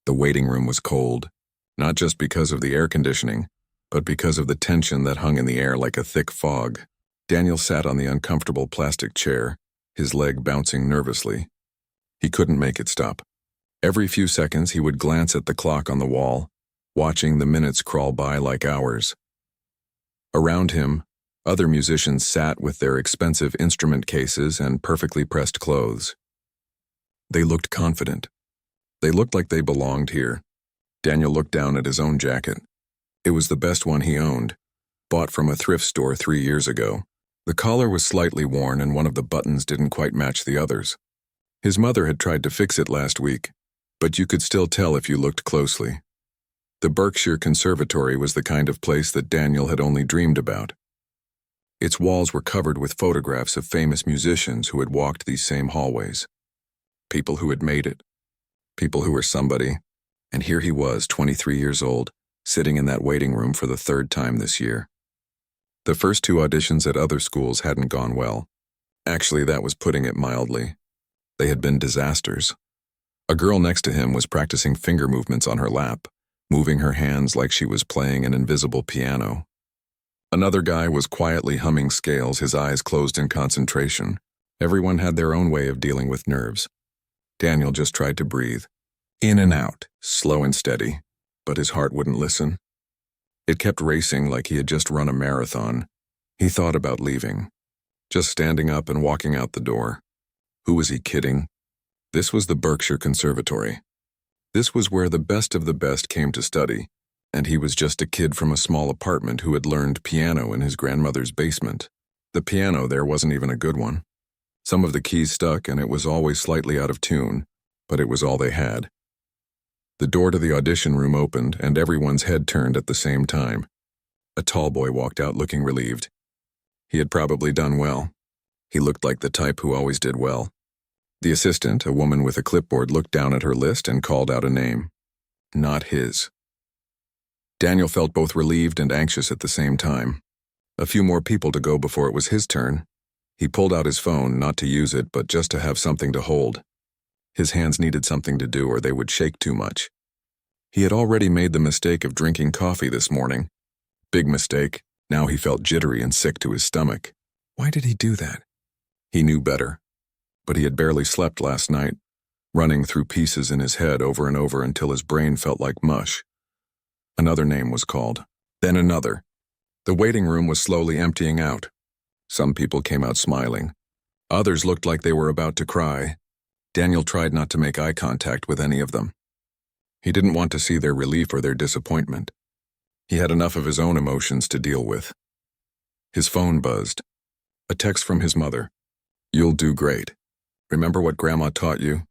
The waiting room was cold, not just because of the air conditioning, but because of the tension that hung in the air like a thick fog. Daniel sat on the uncomfortable plastic chair, his leg bouncing nervously. He couldn't make it stop. Every few seconds he would glance at the clock on the wall, watching the minutes crawl by like hours. Around him, other musicians sat with their expensive instrument cases and perfectly pressed clothes. They looked confident. They looked like they belonged here. Daniel looked down at his own jacket. It was the best one he owned, bought from a thrift store 3 years ago. The collar was slightly worn and one of the buttons didn't quite match the others. His mother had tried to fix it last week, but you could still tell if you looked closely. The Berkshire Conservatory was the kind of place that Daniel had only dreamed about. Its walls were covered with photographs of famous musicians who had walked these same hallways. People who had made it. People who were somebody. And here he was, 23 years old, sitting in that waiting room for the 3rd time this year. The first 2 auditions at other schools hadn't gone well. Actually, that was putting it mildly. They had been disasters. A girl next to him was practicing finger movements on her lap, moving her hands like she was playing an invisible piano. Another guy was quietly humming scales, his eyes closed in concentration. Everyone had their own way of dealing with nerves. Daniel just tried to breathe. In and out, slow and steady, but his heart wouldn't listen. It kept racing like he had just run a marathon. He thought about leaving, just standing up and walking out the door. Who was he kidding? This was the Berkshire Conservatory. This was where the best of the best came to study, and he was just a kid from a small apartment who had learned piano in his grandmother's basement. The piano there wasn't even a good one. Some of the keys stuck and it was always slightly out of tune, but it was all they had. The door to the audition room opened and everyone's head turned at the same time. A tall boy walked out looking relieved. He had probably done well. He looked like the type who always did well. The assistant, a woman with a clipboard, looked down at her list and called out a name. Not his. Daniel felt both relieved and anxious at the same time. A few more people to go before it was his turn. He pulled out his phone, not to use it, but just to have something to hold. His hands needed something to do or they would shake too much. He had already made the mistake of drinking coffee this morning. Big mistake. Now he felt jittery and sick to his stomach. Why did he do that? He knew better. But he had barely slept last night, running through pieces in his head over and over until his brain felt like mush. Another name was called. Then another. The waiting room was slowly emptying out. Some people came out smiling. Others looked like they were about to cry. Daniel tried not to make eye contact with any of them. He didn't want to see their relief or their disappointment. He had enough of his own emotions to deal with. His phone buzzed. A text from his mother. You'll do great. Remember what Grandma taught you?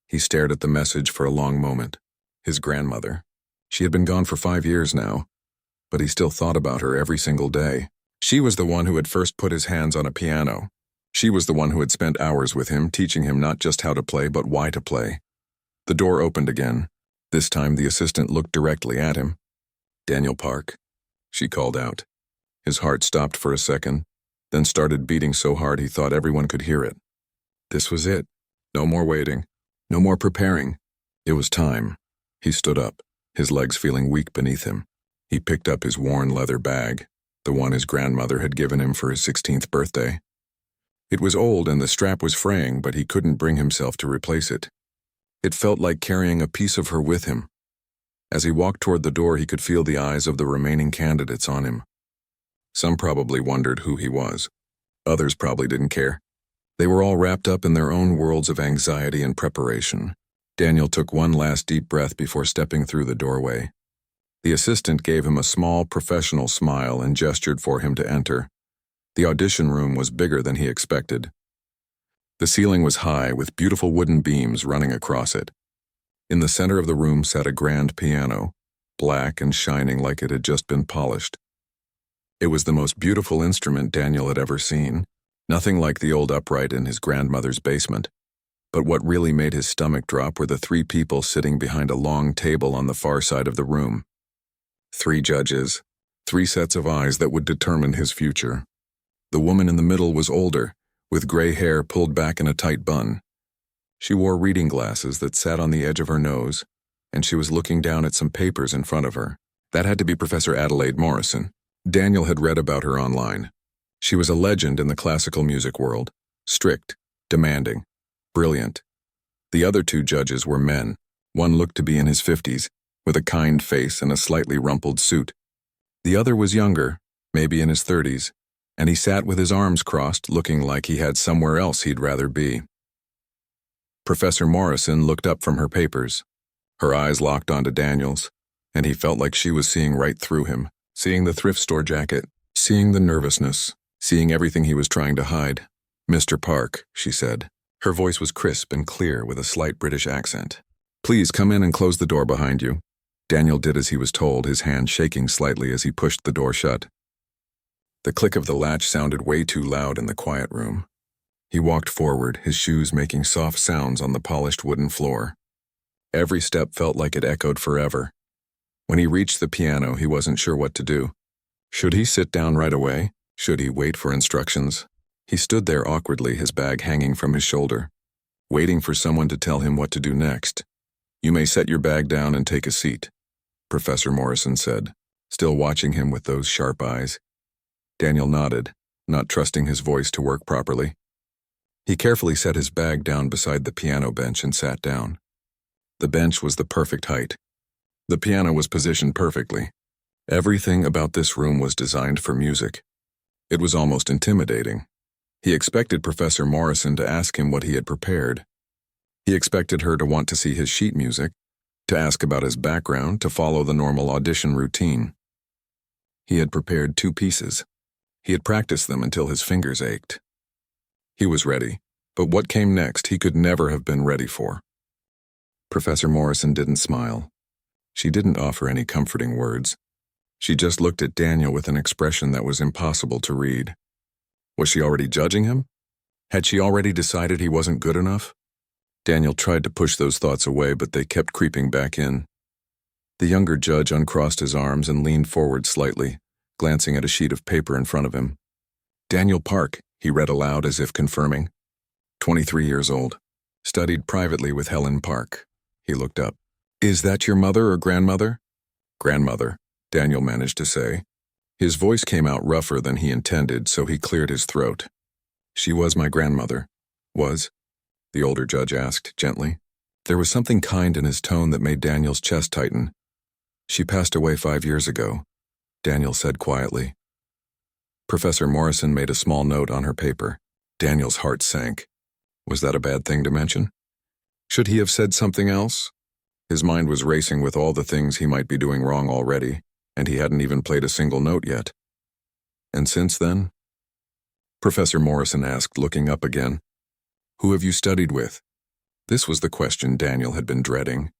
He stared at the message for a long moment. His grandmother. She had been gone for 5 years now, but he still thought about her every single day. She was the one who had first put his hands on a piano. She was the one who had spent hours with him, teaching him not just how to play, but why to play. The door opened again. This time the assistant looked directly at him. Daniel Park, she called out. His heart stopped for a second, then started beating so hard he thought everyone could hear it. This was it. No more waiting. No more preparing. It was time. He stood up, his legs feeling weak beneath him. He picked up his worn leather bag, the one his grandmother had given him for his 16th birthday. It was old and the strap was fraying, but he couldn't bring himself to replace it. It felt like carrying a piece of her with him. As he walked toward the door, he could feel the eyes of the remaining candidates on him. Some probably wondered who he was. Others probably didn't care. They were all wrapped up in their own worlds of anxiety and preparation. Daniel took one last deep breath before stepping through the doorway. The assistant gave him a small, professional smile and gestured for him to enter. The audition room was bigger than he expected. The ceiling was high, with beautiful wooden beams running across it. In the center of the room sat a grand piano, black and shining like it had just been polished. It was the most beautiful instrument Daniel had ever seen, nothing like the old upright in his grandmother's basement. But what really made his stomach drop were the 3 people sitting behind a long table on the far side of the room. 3 judges, 3 sets of eyes that would determine his future. The woman in the middle was older, with gray hair pulled back in a tight bun. She wore reading glasses that sat on the edge of her nose, and she was looking down at some papers in front of her. That had to be Professor Adelaide Morrison. Daniel had read about her online. She was a legend in the classical music world. Strict, demanding, brilliant. The other two judges were men. One looked to be in his 50s, with a kind face and a slightly rumpled suit. The other was younger, maybe in his 30s, and he sat with his arms crossed, looking like he had somewhere else he'd rather be. Professor Morrison looked up from her papers. Her eyes locked onto Daniel's, and he felt like she was seeing right through him, seeing the thrift store jacket, seeing the nervousness, seeing everything he was trying to hide. "Mr. Park," she said. Her voice was crisp and clear with a slight British accent. "Please come in and close the door behind you." Daniel did as he was told, his hand shaking slightly as he pushed the door shut. The click of the latch sounded way too loud in the quiet room. He walked forward, his shoes making soft sounds on the polished wooden floor. Every step felt like it echoed forever. When he reached the piano, he wasn't sure what to do. Should he sit down right away? Should he wait for instructions? He stood there awkwardly, his bag hanging from his shoulder, waiting for someone to tell him what to do next. "You may set your bag down and take a seat," Professor Morrison said, still watching him with those sharp eyes. Daniel nodded, not trusting his voice to work properly. He carefully set his bag down beside the piano bench and sat down. The bench was the perfect height. The piano was positioned perfectly. Everything about this room was designed for music. It was almost intimidating. He expected Professor Morrison to ask him what he had prepared. He expected her to want to see his sheet music, to ask about his background, to follow the normal audition routine. He had prepared 2 pieces. He had practiced them until his fingers ached. He was ready, but what came next he could never have been ready for. Professor Morrison didn't smile. She didn't offer any comforting words. She just looked at Daniel with an expression that was impossible to read. Was she already judging him? Had she already decided he wasn't good enough? Daniel tried to push those thoughts away, but they kept creeping back in. The younger judge uncrossed his arms and leaned forward slightly, glancing at a sheet of paper in front of him. "Daniel Park," he read aloud as if confirming. 23 years old. Studied privately with Helen Park. He looked up. "Is that your mother or grandmother?" "Grandmother," Daniel managed to say. His voice came out rougher than he intended, so he cleared his throat. "She was my grandmother." "Was?" the older judge asked gently. There was something kind in his tone that made Daniel's chest tighten. "She passed away 5 years ago," Daniel said quietly. Professor Morrison made a small note on her paper. Daniel's heart sank. Was that a bad thing to mention? Should he have said something else? His mind was racing with all the things he might be doing wrong already, and he hadn't even played a single note yet. "And since then?" Professor Morrison asked, looking up again. "Who have you studied with?" This was the question Daniel had been dreading.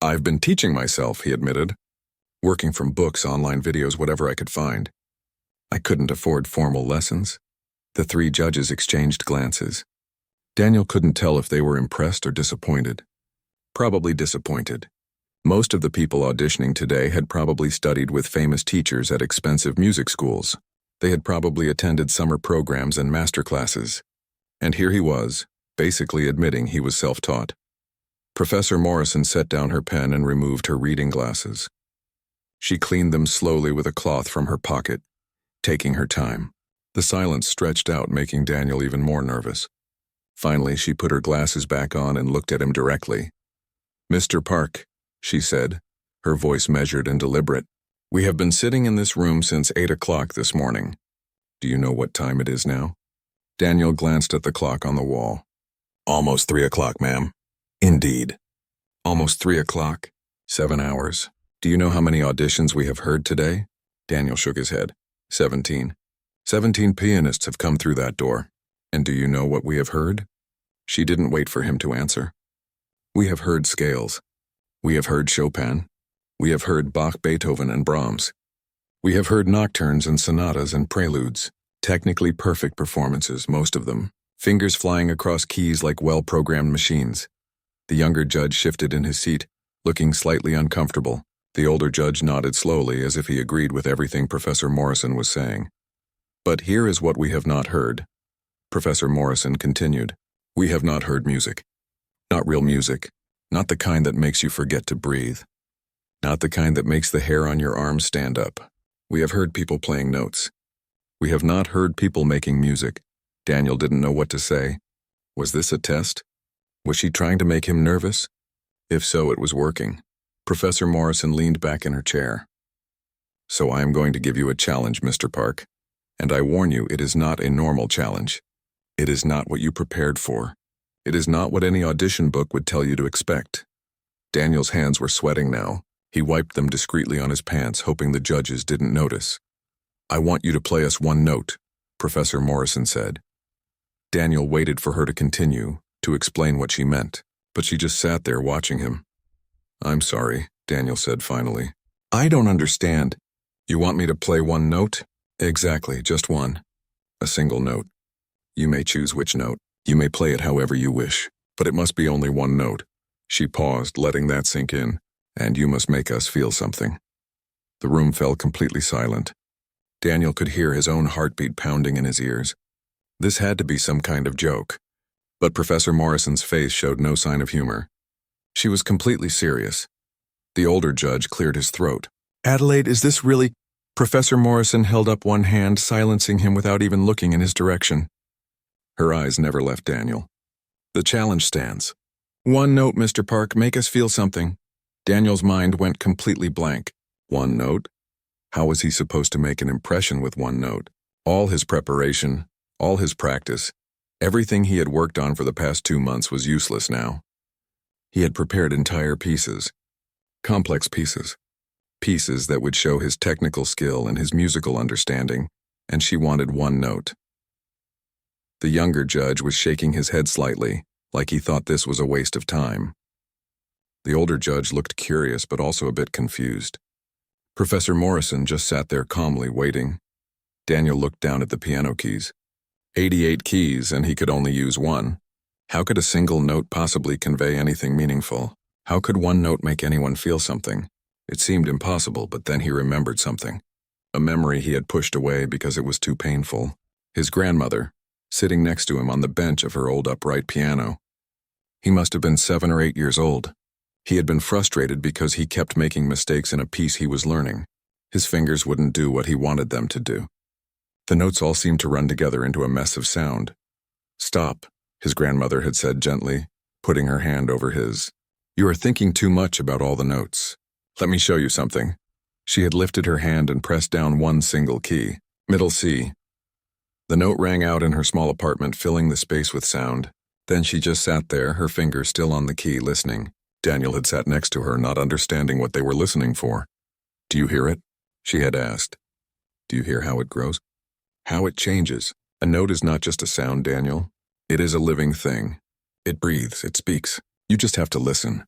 "I've been teaching myself," he admitted. "Working from books, online videos, whatever I could find. I couldn't afford formal lessons." The 3 judges exchanged glances. Daniel couldn't tell if they were impressed or disappointed. Probably disappointed. Most of the people auditioning today had probably studied with famous teachers at expensive music schools. They had probably attended summer programs and master classes. And here he was, basically admitting he was self-taught. Professor Morrison set down her pen and removed her reading glasses. She cleaned them slowly with a cloth from her pocket, taking her time. The silence stretched out, making Daniel even more nervous. Finally, she put her glasses back on and looked at him directly. "Mr. Park," she said, her voice measured and deliberate, "we have been sitting in this room since 8 o'clock this morning. Do you know what time it is now?" Daniel glanced at the clock on the wall. "Almost 3 o'clock, ma'am." "Indeed. Almost 3 o'clock. 7 hours. Do you know how many auditions we have heard today?" Daniel shook his head. 17. 17 pianists have come through that door. And do you know what we have heard? She didn't wait for him to answer. We have heard scales. We have heard Chopin. We have heard Bach, Beethoven, and Brahms. We have heard nocturnes and sonatas and preludes. Technically perfect performances, most of them. Fingers flying across keys like well-programmed machines. The younger judge shifted in his seat, looking slightly uncomfortable. The older judge nodded slowly as if he agreed with everything Professor Morrison was saying. "But here is what we have not heard," Professor Morrison continued. "We have not heard music. Not real music. Not the kind that makes you forget to breathe. Not the kind that makes the hair on your arms stand up. We have heard people playing notes. We have not heard people making music. Daniel didn't know what to say. Was this a test? Was she trying to make him nervous? If so, it was working. Professor Morrison leaned back in her chair. So I am going to give you a challenge, Mr. Park. And I warn you, it is not a normal challenge. It is not what you prepared for. It is not what any audition book would tell you to expect. Daniel's hands were sweating now. He wiped them discreetly on his pants, hoping the judges didn't notice. I want you to play us one note, Professor Morrison said. Daniel waited for her to continue, to explain what she meant, but she just sat there watching him. I'm sorry, Daniel said finally. I don't understand. You want me to play one note? Exactly, just one. A single note. You may choose which note. You may play it however you wish, but it must be only one note. She paused, letting that sink in. And you must make us feel something. The room fell completely silent. Daniel could hear his own heartbeat pounding in his ears. This had to be some kind of joke. But Professor Morrison's face showed no sign of humor. She was completely serious. The older judge cleared his throat. Adelaide, is this really... Professor Morrison held up one hand, silencing him without even looking in his direction. Her eyes never left Daniel. The challenge stands. One note, Mr. Park, make us feel something. Daniel's mind went completely blank. One note? How was he supposed to make an impression with one note? All his preparation, all his practice, everything he had worked on for the past 2 months was useless now. He had prepared entire pieces, complex pieces, pieces that would show his technical skill and his musical understanding, and she wanted one note. The younger judge was shaking his head slightly, like he thought this was a waste of time. The older judge looked curious but also a bit confused. Professor Morrison just sat there calmly waiting. Daniel looked down at the piano keys. 88 keys, and he could only use one. How could a single note possibly convey anything meaningful? How could one note make anyone feel something? It seemed impossible, but then he remembered something. A memory he had pushed away because it was too painful. His grandmother, sitting next to him on the bench of her old upright piano. He must have been 7 or 8 years old. He had been frustrated because he kept making mistakes in a piece he was learning. His fingers wouldn't do what he wanted them to do. The notes all seemed to run together into a mess of sound. Stop, his grandmother had said gently, putting her hand over his. You are thinking too much about all the notes. Let me show you something. She had lifted her hand and pressed down one single key, middle C. The note rang out in her small apartment, filling the space with sound. Then she just sat there, her fingers still on the key, listening. Daniel had sat next to her, not understanding what they were listening for. Do you hear it? She had asked. Do you hear how it grows? How it changes? A note is not just a sound, Daniel. It is a living thing. It breathes, it speaks. You just have to listen.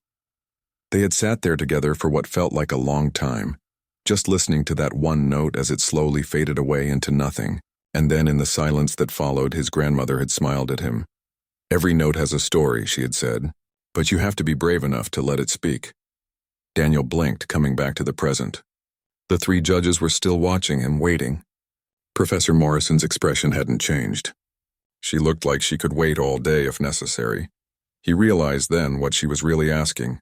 They had sat there together for what felt like a long time, just listening to that one note as it slowly faded away into nothing. And then in the silence that followed, his grandmother had smiled at him. Every note has a story, she had said. But you have to be brave enough to let it speak. Daniel blinked, coming back to the present. The 3 judges were still watching him, waiting. Professor Morrison's expression hadn't changed. She looked like she could wait all day if necessary. He realized then what she was really asking.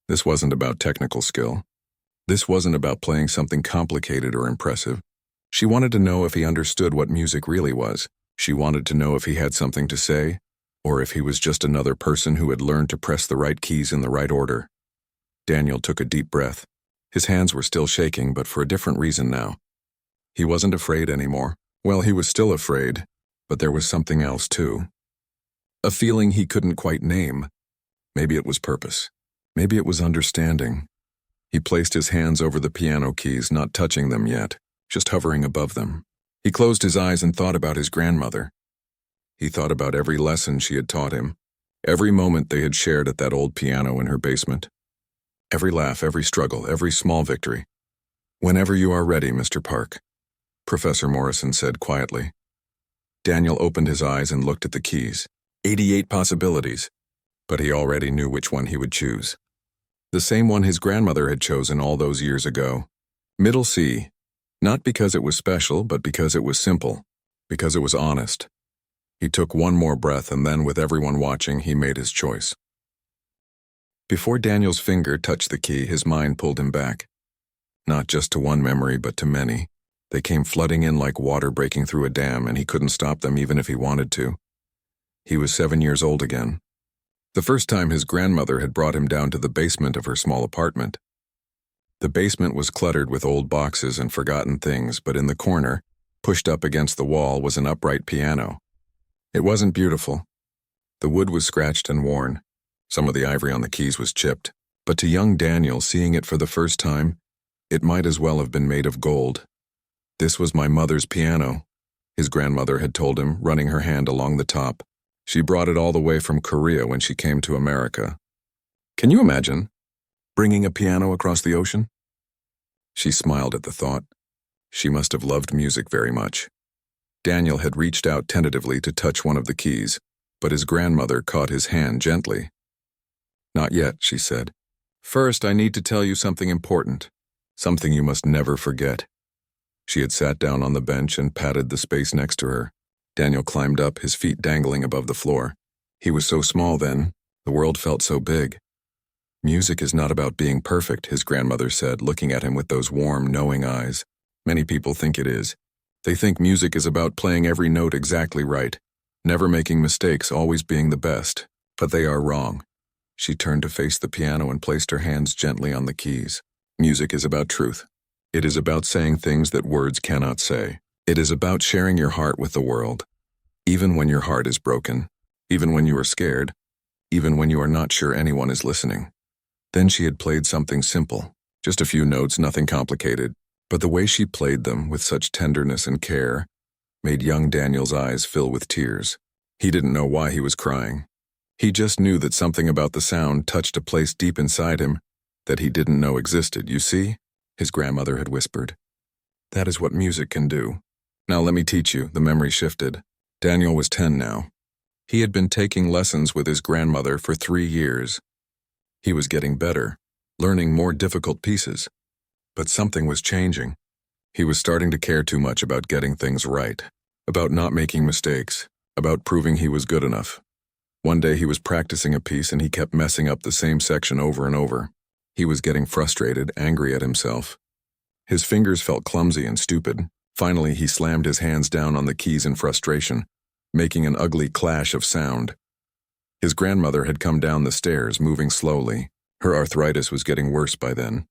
This wasn't about technical skill. This wasn't about playing something complicated or impressive. She wanted to know if he understood what music really was. She wanted to know if he had something to say, or if he was just another person who had learned to press the right keys in the right order. Daniel took a deep breath. His hands were still shaking, but for a different reason now. He wasn't afraid anymore. Well, he was still afraid, but there was something else too. A feeling he couldn't quite name. Maybe it was purpose. Maybe it was understanding. He placed his hands over the piano keys, not touching them yet, just hovering above them. He closed his eyes and thought about his grandmother. He thought about every lesson she had taught him, every moment they had shared at that old piano in her basement. Every laugh, every struggle, every small victory. Whenever you are ready, Mr. Park, Professor Morrison said quietly. Daniel opened his eyes and looked at the keys. 88 possibilities, but he already knew which one he would choose. The same one his grandmother had chosen all those years ago. Middle C, not because it was special, but because it was simple, because it was honest. He took one more breath and then, with everyone watching, he made his choice. Before Daniel's finger touched the key, his mind pulled him back. Not just to one memory, but to many. They came flooding in like water breaking through a dam, and he couldn't stop them even if he wanted to. He was 7 years old again. The first time his grandmother had brought him down to the basement of her small apartment. The basement was cluttered with old boxes and forgotten things, but in the corner, pushed up against the wall, was an upright piano. It wasn't beautiful. The wood was scratched and worn. Some of the ivory on the keys was chipped. But to young Daniel, seeing it for the first time, it might as well have been made of gold. "This was my mother's piano," his grandmother had told him, running her hand along the top. "She brought it all the way from Korea when she came to America." Can you imagine? Bringing a piano across the ocean? She smiled at the thought. She must have loved music very much. Daniel had reached out tentatively to touch one of the keys, but his grandmother caught his hand gently. "Not yet," she said. "First, I need to tell you something important, something you must never forget." She had sat down on the bench and patted the space next to her. Daniel climbed up, his feet dangling above the floor. He was so small then, the world felt so big. "Music is not about being perfect," his grandmother said, looking at him with those warm, knowing eyes. "Many people think it is. They think music is about playing every note exactly right, never making mistakes, always being the best. But they are wrong." She turned to face the piano and placed her hands gently on the keys. "Music is about truth. It is about saying things that words cannot say. It is about sharing your heart with the world. Even when your heart is broken, even when you are scared, even when you are not sure anyone is listening." Then she had played something simple, just a few notes, nothing complicated, but the way she played them with such tenderness and care made young Daniel's eyes fill with tears. He didn't know why he was crying. He just knew that something about the sound touched a place deep inside him that he didn't know existed. "You see?" his grandmother had whispered. "That is what music can do. Now let me teach you." The memory shifted. Daniel was 10 now. He had been taking lessons with his grandmother for 3 years. He was getting better, learning more difficult pieces. But something was changing. He was starting to care too much about getting things right, about not making mistakes, about proving he was good enough. One day he was practicing a piece and he kept messing up the same section over and over. He was getting frustrated, angry at himself. His fingers felt clumsy and stupid. Finally, he slammed his hands down on the keys in frustration, making an ugly clash of sound. His grandmother had come down the stairs, moving slowly. Her arthritis was getting worse by then,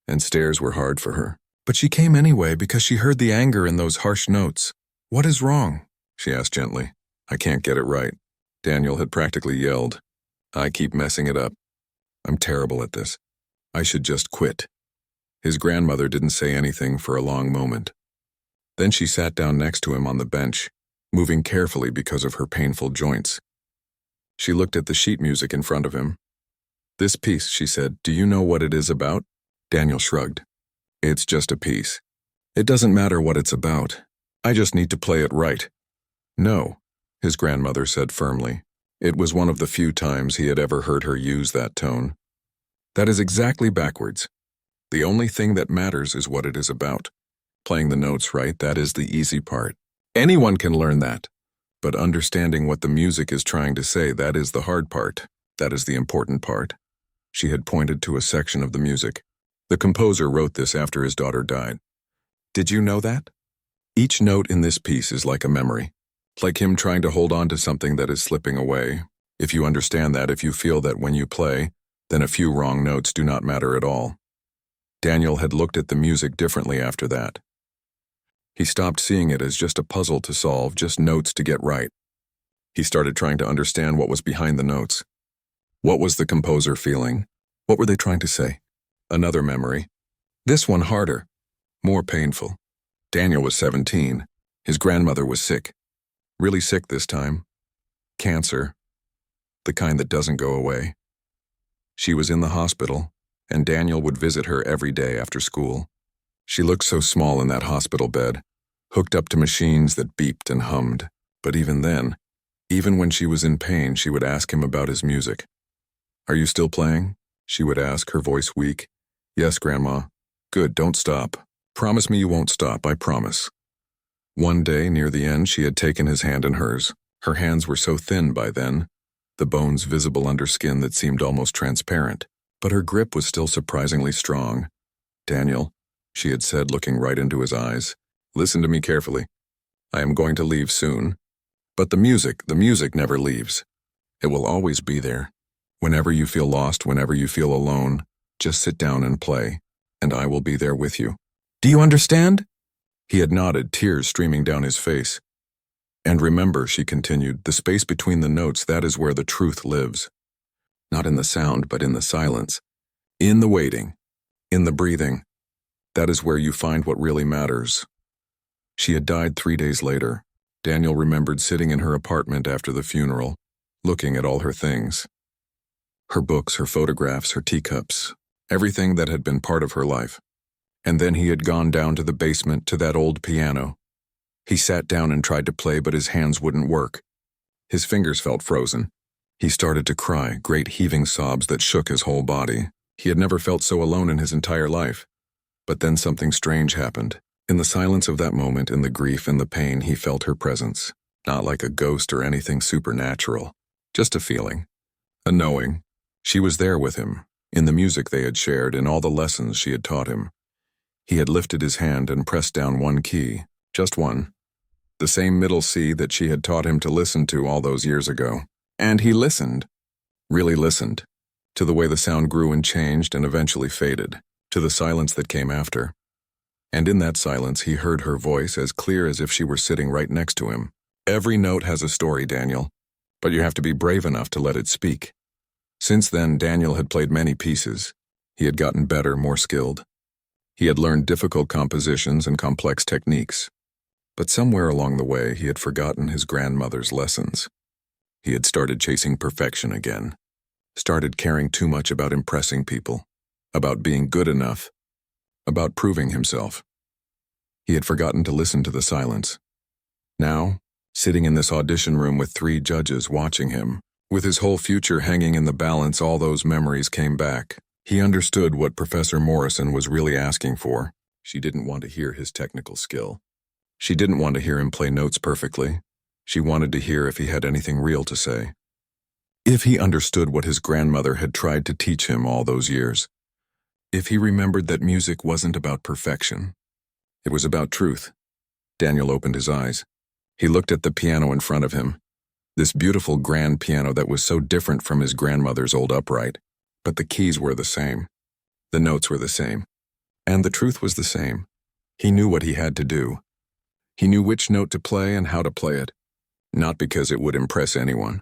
and stairs were hard for her. But she came anyway because she heard the anger in those harsh notes. "What is wrong?" she asked gently. "I can't get it right," Daniel had practically yelled. "I keep messing it up. I'm terrible at this. I should just quit." His grandmother didn't say anything for a long moment. Then she sat down next to him on the bench, moving carefully because of her painful joints. She looked at the sheet music in front of him. "This piece," she said, "do you know what it is about?" Daniel shrugged. "It's just a piece. It doesn't matter what it's about. I just need to play it right." "No," his grandmother said firmly. It was one of the few times he had ever heard her use that tone. "That is exactly backwards. The only thing that matters is what it is about. Playing the notes right, that is the easy part. Anyone can learn that. But understanding what the music is trying to say, that is the hard part. That is the important part." She had pointed to a section of the music. "The composer wrote this after his daughter died. Did you know that? Each note in this piece is like a memory, like him trying to hold on to something that is slipping away. If you understand that, if you feel that when you play, then a few wrong notes do not matter at all." Daniel had looked at the music differently after that. He stopped seeing it as just a puzzle to solve, just notes to get right. He started trying to understand what was behind the notes. What was the composer feeling? What were they trying to say? Another memory. This one harder, more painful. Daniel was 17. His grandmother was sick. Really sick this time. Cancer. The kind that doesn't go away. She was in the hospital, and Daniel would visit her every day after school. She looked so small in that hospital bed, hooked up to machines that beeped and hummed. But even then, even when she was in pain, she would ask him about his music. "Are you still playing?" she would ask, her voice weak. "Yes, Grandma." "Good, don't stop. Promise me you won't stop, I promise." One day, near the end, she had taken his hand in hers. Her hands were so thin by then. the bones visible under skin that seemed almost transparent, but her grip was still surprisingly strong. "Daniel," she had said, looking right into his eyes, "listen to me carefully. I am going to leave soon. But the music never leaves. It will always be there. Whenever you feel lost, whenever you feel alone, just sit down and play, and I will be there with you. Do you understand?" He had nodded, tears streaming down his face. "And remember," she continued, "the space between the notes, that is where the truth lives. Not in the sound, but in the silence. In the waiting. In the breathing. That is where you find what really matters." She had died 3 days later. Daniel remembered sitting in her apartment after the funeral, looking at all her things. Her books, her photographs, her teacups, everything that had been part of her life. And then he had gone down to the basement to that old piano. He sat down and tried to play, but his hands wouldn't work. His fingers felt frozen. He started to cry, great heaving sobs that shook his whole body. He had never felt so alone in his entire life. But then something strange happened. In the silence of that moment, in the grief and the pain, he felt her presence. Not like a ghost or anything supernatural. Just a feeling. A knowing. She was there with him, in the music they had shared, in all the lessons she had taught him. He had lifted his hand and pressed down one key. Just one. The same middle C that she had taught him to listen to all those years ago. And he listened. Really listened. To the way the sound grew and changed and eventually faded. To the silence that came after. And in that silence he heard her voice as clear as if she were sitting right next to him. "Every note has a story, Daniel. But you have to be brave enough to let it speak." Since then, Daniel had played many pieces. He had gotten better, more skilled. He had learned difficult compositions and complex techniques. But somewhere along the way, he had forgotten his grandmother's lessons. He had started chasing perfection again. Started caring too much about impressing people. About being good enough. About proving himself. He had forgotten to listen to the silence. Now, sitting in this audition room with 3 judges watching him, with his whole future hanging in the balance, all those memories came back. He understood what Professor Morrison was really asking for. She didn't want to hear his technical skill. She didn't want to hear him play notes perfectly. She wanted to hear if he had anything real to say. If he understood what his grandmother had tried to teach him all those years. If he remembered that music wasn't about perfection. It was about truth. Daniel opened his eyes. He looked at the piano in front of him. This beautiful grand piano that was so different from his grandmother's old upright. But the keys were the same. The notes were the same. And the truth was the same. He knew what he had to do. He knew which note to play and how to play it. Not because it would impress anyone.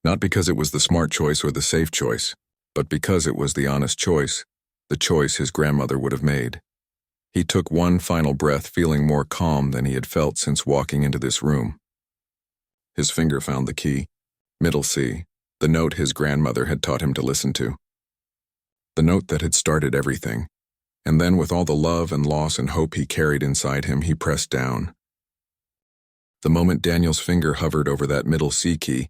Not because it was the smart choice or the safe choice, but because it was the honest choice, the choice his grandmother would have made. He took one final breath, feeling more calm than he had felt since walking into this room. His finger found the key, middle C, the note his grandmother had taught him to listen to. The note that had started everything. And then, with all the love and loss and hope he carried inside him, he pressed down. The moment Daniel's finger hovered over that middle C key,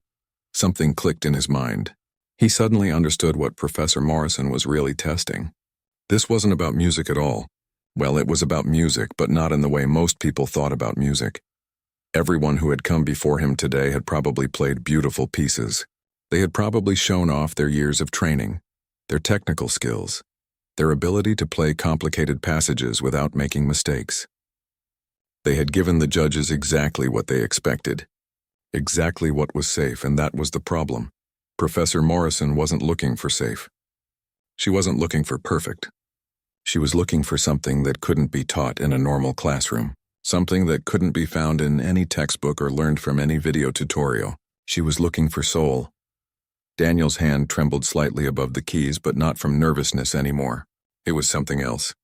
something clicked in his mind. He suddenly understood what Professor Morrison was really testing. This wasn't about music at all. Well, it was about music, but not in the way most people thought about music. Everyone who had come before him today had probably played beautiful pieces. They had probably shown off their years of training, their technical skills, their ability to play complicated passages without making mistakes. They had given the judges exactly what they expected, exactly what was safe, and that was the problem. Professor Morrison wasn't looking for safe. She wasn't looking for perfect. She was looking for something that couldn't be taught in a normal classroom, something that couldn't be found in any textbook or learned from any video tutorial. She was looking for soul. Daniel's hand trembled slightly above the keys, but not from nervousness anymore. It was something else.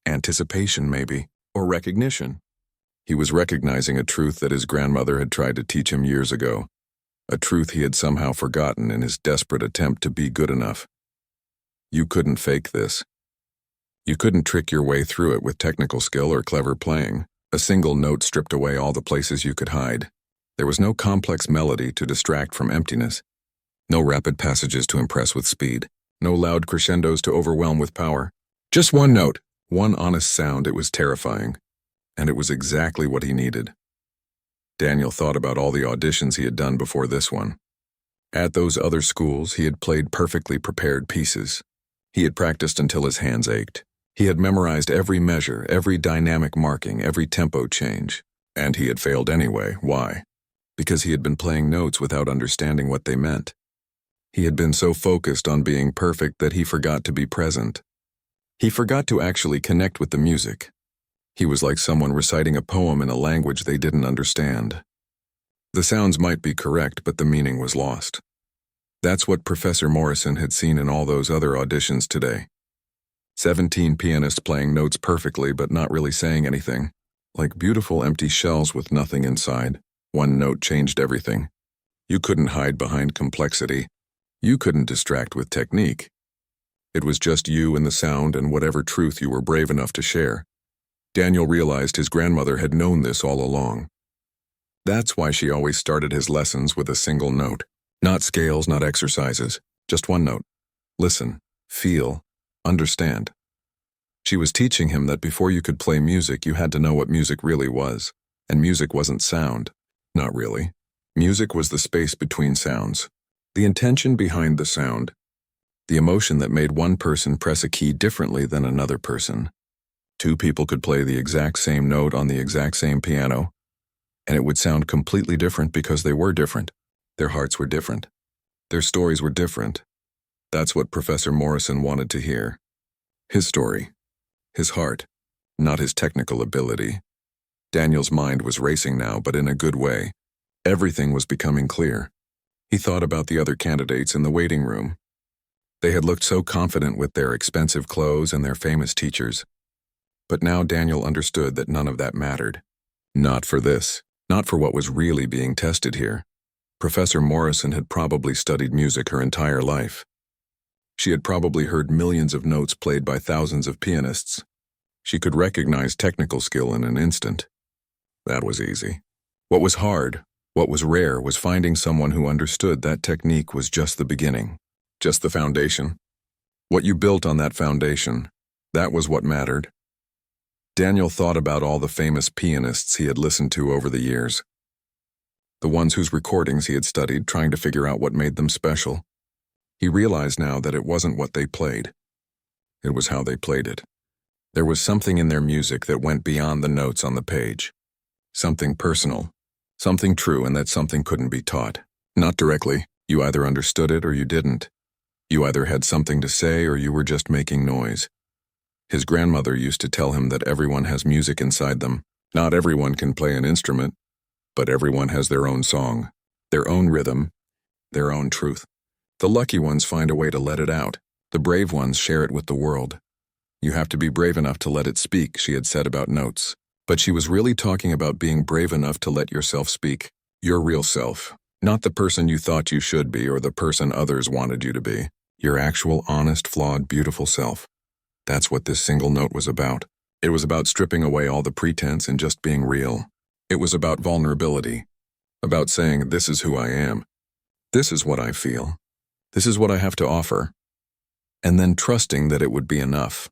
Anticipation, maybe, or recognition. He was recognizing a truth that his grandmother had tried to teach him years ago, a truth he had somehow forgotten in his desperate attempt to be good enough. You couldn't fake this. You couldn't trick your way through it with technical skill or clever playing. A single note stripped away all the places you could hide. There was no complex melody to distract from emptiness. No rapid passages to impress with speed. No loud crescendos to overwhelm with power. Just one note, one honest sound. It was terrifying. And it was exactly what he needed. Daniel thought about all the auditions he had done before this one. At those other schools, he had played perfectly prepared pieces. He had practiced until his hands ached. He had memorized every measure, every dynamic marking, every tempo change. And he had failed anyway. Why? Because he had been playing notes without understanding what they meant. He had been so focused on being perfect that he forgot to be present. He forgot to actually connect with the music. He was like someone reciting a poem in a language they didn't understand. The sounds might be correct, but the meaning was lost. That's what Professor Morrison had seen in all those other auditions today. 17 pianists playing notes perfectly but not really saying anything, like beautiful empty shells with nothing inside. One note changed everything. You couldn't hide behind complexity. You couldn't distract with technique. It was just you and the sound and whatever truth you were brave enough to share. Daniel realized his grandmother had known this all along. That's why she always started his lessons with a single note. Not scales, not exercises, just one note. Listen, feel, understand. She was teaching him that before you could play music, you had to know what music really was. And music wasn't sound. Not really. Music was the space between sounds. The intention behind the sound. The emotion that made one person press a key differently than another person. Two people could play the exact same note on the exact same piano, and it would sound completely different because they were different. Their hearts were different. Their stories were different. That's what Professor Morrison wanted to hear. His story. His heart, not his technical ability. Daniel's mind was racing now, but in a good way. Everything was becoming clear. He thought about the other candidates in the waiting room. They had looked so confident with their expensive clothes and their famous teachers. But now Daniel understood that none of that mattered. Not for this. Not for what was really being tested here. Professor Morrison had probably studied music her entire life. She had probably heard millions of notes played by thousands of pianists. She could recognize technical skill in an instant. That was easy. What was hard, what was rare, was finding someone who understood that technique was just the beginning, just the foundation. What you built on that foundation, that was what mattered. Daniel thought about all the famous pianists he had listened to over the years. The ones whose recordings he had studied, trying to figure out what made them special. He realized now that it wasn't what they played. It was how they played it. There was something in their music that went beyond the notes on the page. Something personal, something true, and that something couldn't be taught. Not directly. You either understood it or you didn't. You either had something to say or you were just making noise. His grandmother used to tell him that everyone has music inside them. Not everyone can play an instrument, but everyone has their own song, their own rhythm, their own truth. The lucky ones find a way to let it out. The brave ones share it with the world. You have to be brave enough to let it speak, she had said about notes. But she was really talking about being brave enough to let yourself speak. Your real self. Not the person you thought you should be or the person others wanted you to be. Your actual, honest, flawed, beautiful self. That's what this single note was about. It was about stripping away all the pretense and just being real. It was about vulnerability. About saying, this is who I am. This is what I feel. This is what I have to offer. And then trusting that it would be enough.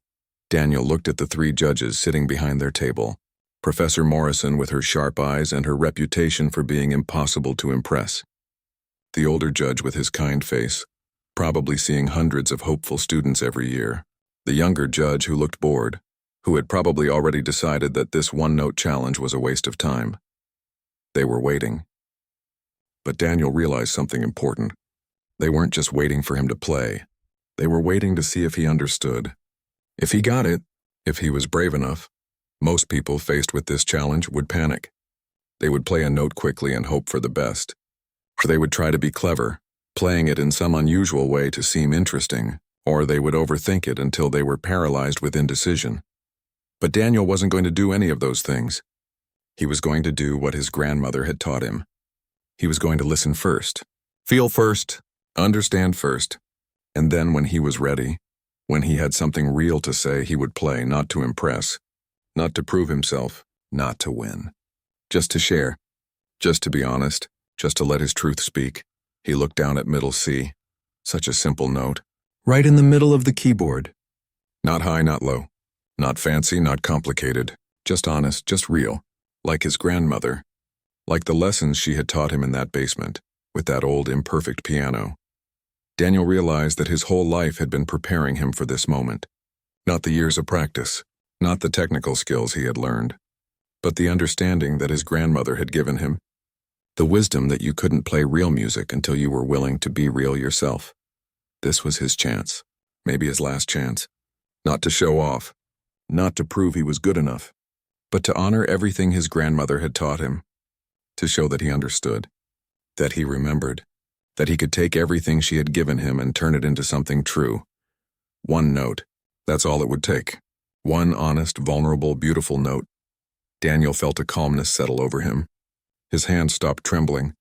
Daniel looked at the three judges sitting behind their table. Professor Morrison with her sharp eyes and her reputation for being impossible to impress. The older judge with his kind face, probably seeing hundreds of hopeful students every year. The younger judge who looked bored, who had probably already decided that this one-note challenge was a waste of time. They were waiting. But Daniel realized something important. They weren't just waiting for him to play. They were waiting to see if he understood. If he got it, if he was brave enough, most people faced with this challenge would panic. They would play a note quickly and hope for the best. Or they would try to be clever, playing it in some unusual way to seem interesting, or they would overthink it until they were paralyzed with indecision. But Daniel wasn't going to do any of those things. He was going to do what his grandmother had taught him. He was going to listen first, feel first, understand first, and then when he was ready, when he had something real to say, he would play, not to impress, not to prove himself, not to win. Just to share, just to be honest, just to let his truth speak. He looked down at middle C. Such a simple note. Right in the middle of the keyboard. Not high, not low. Not fancy, not complicated. Just honest, just real. Like his grandmother. Like the lessons she had taught him in that basement. with that old imperfect piano. Daniel realized that his whole life had been preparing him for this moment. Not the years of practice, not the technical skills he had learned, but the understanding that his grandmother had given him. The wisdom that you couldn't play real music until you were willing to be real yourself. This was his chance, maybe his last chance. Not to show off, not to prove he was good enough, but to honor everything his grandmother had taught him, to show that he understood, that he remembered, that he could take everything she had given him and turn it into something true. One note, that's all it would take. One honest, vulnerable, beautiful note. Daniel felt a calmness settle over him. His hands stopped trembling.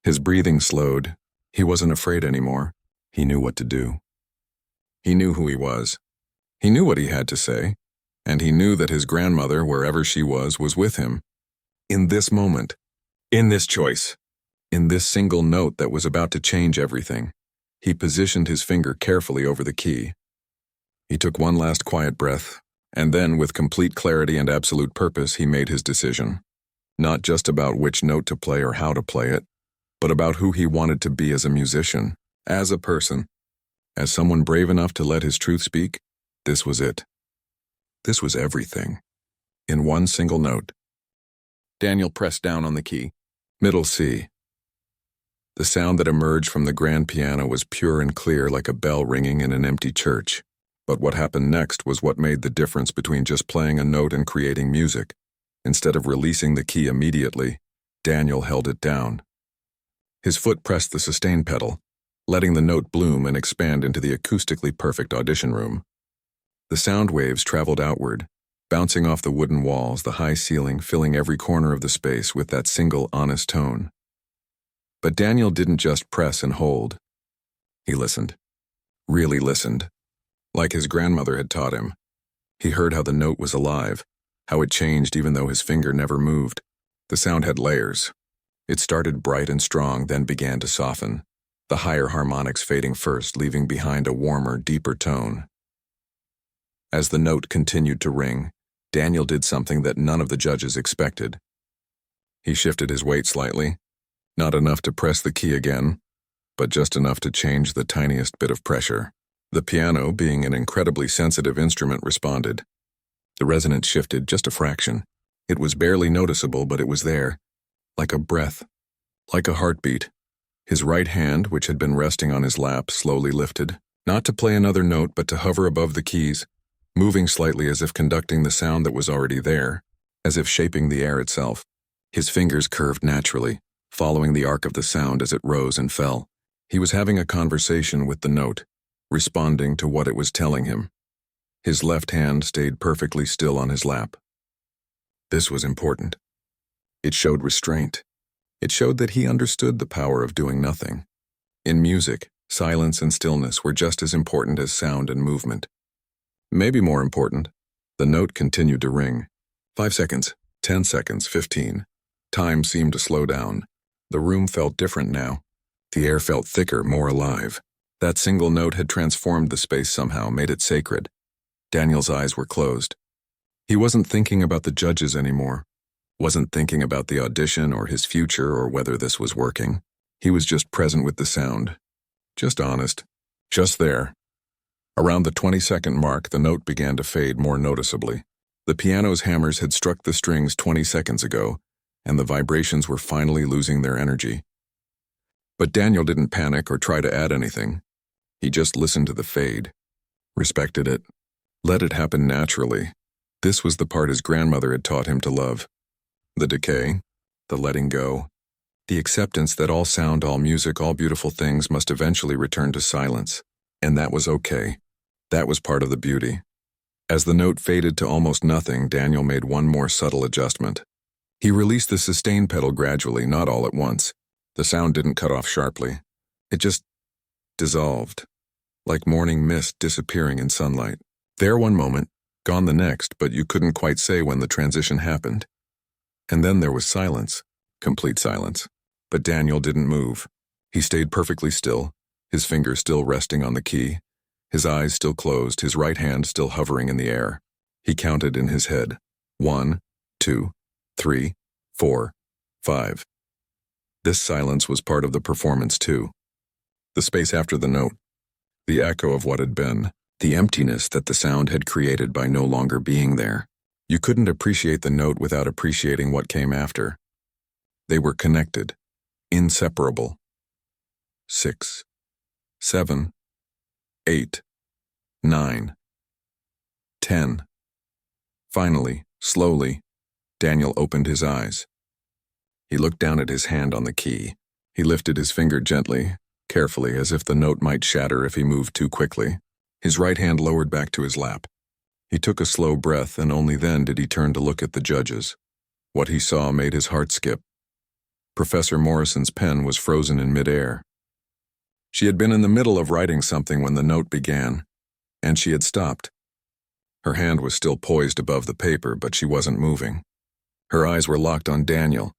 His breathing slowed. He wasn't afraid anymore. He knew what to do. He knew who he was. He knew what he had to say, and he knew that his grandmother, wherever she was with him. In this moment, in this choice, in this single note that was about to change everything, he positioned his finger carefully over the key. He took one last quiet breath, and then, with complete clarity and absolute purpose, he made his decision. Not just about which note to play or how to play it, but about who he wanted to be as a musician, as a person, as someone brave enough to let his truth speak. This was it. This was everything. In one single note. Daniel pressed down on the key. Middle C. The sound that emerged from the grand piano was pure and clear like a bell ringing in an empty church. But what happened next was what made the difference between just playing a note and creating music. Instead of releasing the key immediately, Daniel held it down. His foot pressed the sustain pedal, letting the note bloom and expand into the acoustically perfect audition room. The sound waves traveled outward, bouncing off the wooden walls, the high ceiling filling every corner of the space with that single honest tone. But Daniel didn't just press and hold. He listened. Really listened. Like his grandmother had taught him. He heard how the note was alive, how it changed even though his finger never moved. The sound had layers. It started bright and strong, then began to soften, the higher harmonics fading first, leaving behind a warmer, deeper tone. As the note continued to ring, Daniel did something that none of the judges expected. He shifted his weight slightly, not enough to press the key again, but just enough to change the tiniest bit of pressure. The piano, being an incredibly sensitive instrument, responded. The resonance shifted just a fraction. It was barely noticeable, but it was there, like a breath, like a heartbeat. His right hand, which had been resting on his lap, slowly lifted, not to play another note but to hover above the keys, moving slightly as if conducting the sound that was already there, as if shaping the air itself. His fingers curved naturally, following the arc of the sound as it rose and fell. He was having a conversation with the note, responding to what it was telling him. His left hand stayed perfectly still on his lap. This was important. It showed restraint. It showed that he understood the power of doing nothing. In music, silence and stillness were just as important as sound and movement. Maybe more important. The note continued to ring. 5 seconds, 10 seconds, 15. Time seemed to slow down. The room felt different now. The air felt thicker, more alive. That single note had transformed the space somehow, made it sacred. Daniel's eyes were closed. He wasn't thinking about the judges anymore. Wasn't thinking about the audition or his future or whether this was working. He was just present with the sound. Just honest. Just there. Around the 20-second mark, the note began to fade more noticeably. The piano's hammers had struck the strings 20 seconds ago, and the vibrations were finally losing their energy. But Daniel didn't panic or try to add anything. He just listened to the fade, respected it, let it happen naturally. This was the part his grandmother had taught him to love. The decay, the letting go, the acceptance that all sound, all music, all beautiful things must eventually return to silence. And that was okay. That was part of the beauty. As the note faded to almost nothing, Daniel made one more subtle adjustment. He released the sustain pedal gradually, not all at once. The sound didn't cut off sharply. It just dissolved, like morning mist disappearing in sunlight. There one moment, gone the next, but you couldn't quite say when the transition happened. And then there was silence, complete silence. But Daniel didn't move. He stayed perfectly still, his fingers still resting on the key, his eyes still closed, his right hand still hovering in the air. He counted in his head. 1, 2, 3, 4, 5. This silence was part of the performance, too. The space after the note, the echo of what had been, the emptiness that the sound had created by no longer being there. You couldn't appreciate the note without appreciating what came after. They were connected, inseparable. 6, 7, 8, 9, 10. Finally, slowly, Daniel opened his eyes. He looked down at his hand on the key. He lifted his finger gently, carefully, as if the note might shatter if he moved too quickly. His right hand lowered back to his lap. He took a slow breath, and only then did he turn to look at the judges. What he saw made his heart skip. Professor Morrison's pen was frozen in midair. She had been in the middle of writing something when the note began, and she had stopped. Her hand was still poised above the paper, but she wasn't moving. Her eyes were locked on Daniel,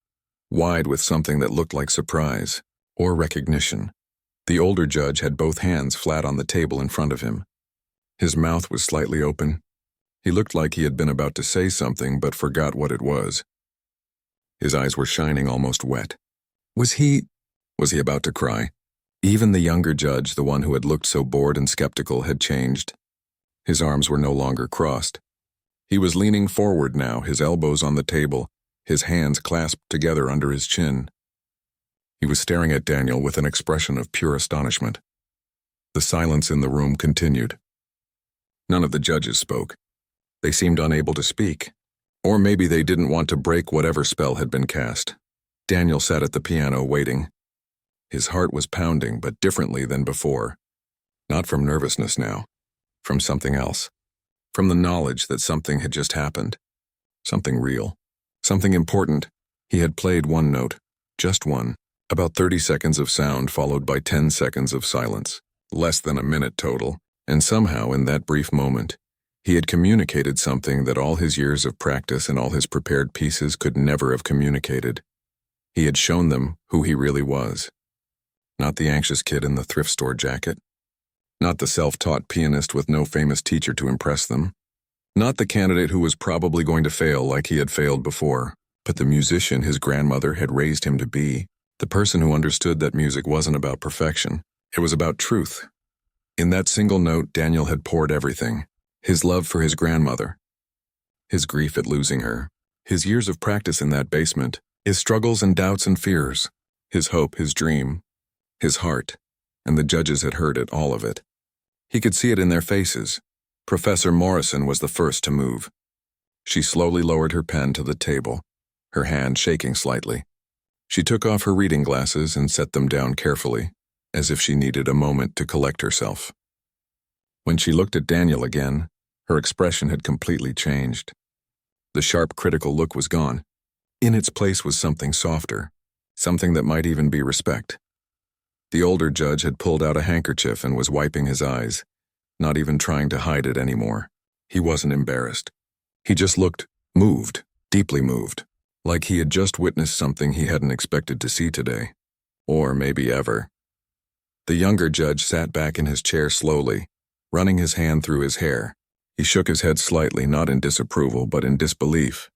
wide with something that looked like surprise or recognition. The older judge had both hands flat on the table in front of him. His mouth was slightly open. He looked like he had been about to say something but forgot what it was. His eyes were shining almost wet. Was he about to cry? Even the younger judge, the one who had looked so bored and skeptical, had changed. His arms were no longer crossed. He was leaning forward now, his elbows on the table, his hands clasped together under his chin. He was staring at Daniel with an expression of pure astonishment. The silence in the room continued. None of the judges spoke. They seemed unable to speak. Or maybe they didn't want to break whatever spell had been cast. Daniel sat at the piano waiting. His heart was pounding, but differently than before. Not from nervousness now. From something else. From the knowledge that something had just happened. Something real. Something important. He had played one note. Just one. About 30 seconds of sound followed by 10 seconds of silence. Less than a minute total. And somehow, in that brief moment, he had communicated something that all his years of practice and all his prepared pieces could never have communicated. He had shown them who he really was. Not the anxious kid in the thrift store jacket. Not the self-taught pianist with no famous teacher to impress them. Not the candidate who was probably going to fail like he had failed before, but the musician his grandmother had raised him to be. The person who understood that music wasn't about perfection. It was about truth. In that single note, Daniel had poured everything. His love for his grandmother. His grief at losing her. His years of practice in that basement. His struggles and doubts and fears. His hope, his dream. His heart. And the judges had heard it, all of it. He could see it in their faces. Professor Morrison was the first to move. She slowly lowered her pen to the table, her hand shaking slightly. She took off her reading glasses and set them down carefully, as if she needed a moment to collect herself. When she looked at Daniel again, her expression had completely changed. The sharp, critical look was gone. In its place was something softer, something that might even be respect. The older judge had pulled out a handkerchief and was wiping his eyes, not even trying to hide it anymore. He wasn't embarrassed. He just looked moved, deeply moved, like he had just witnessed something he hadn't expected to see today, or maybe ever. The younger judge sat back in his chair slowly, running his hand through his hair. He shook his head slightly, not in disapproval, but in disbelief,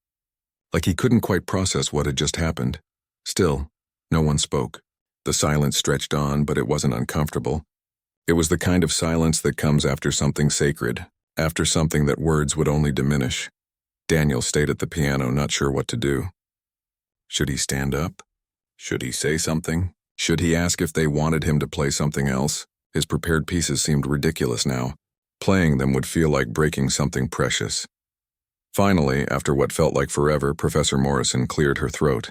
like he couldn't quite process what had just happened. Still, no one spoke. The silence stretched on, but it wasn't uncomfortable. It was the kind of silence that comes after something sacred, after something that words would only diminish. Daniel stayed at the piano, not sure what to do. Should he stand up? Should he say something? Should he ask if they wanted him to play something else? His prepared pieces seemed ridiculous now. Playing them would feel like breaking something precious. Finally, after what felt like forever, Professor Morrison cleared her throat.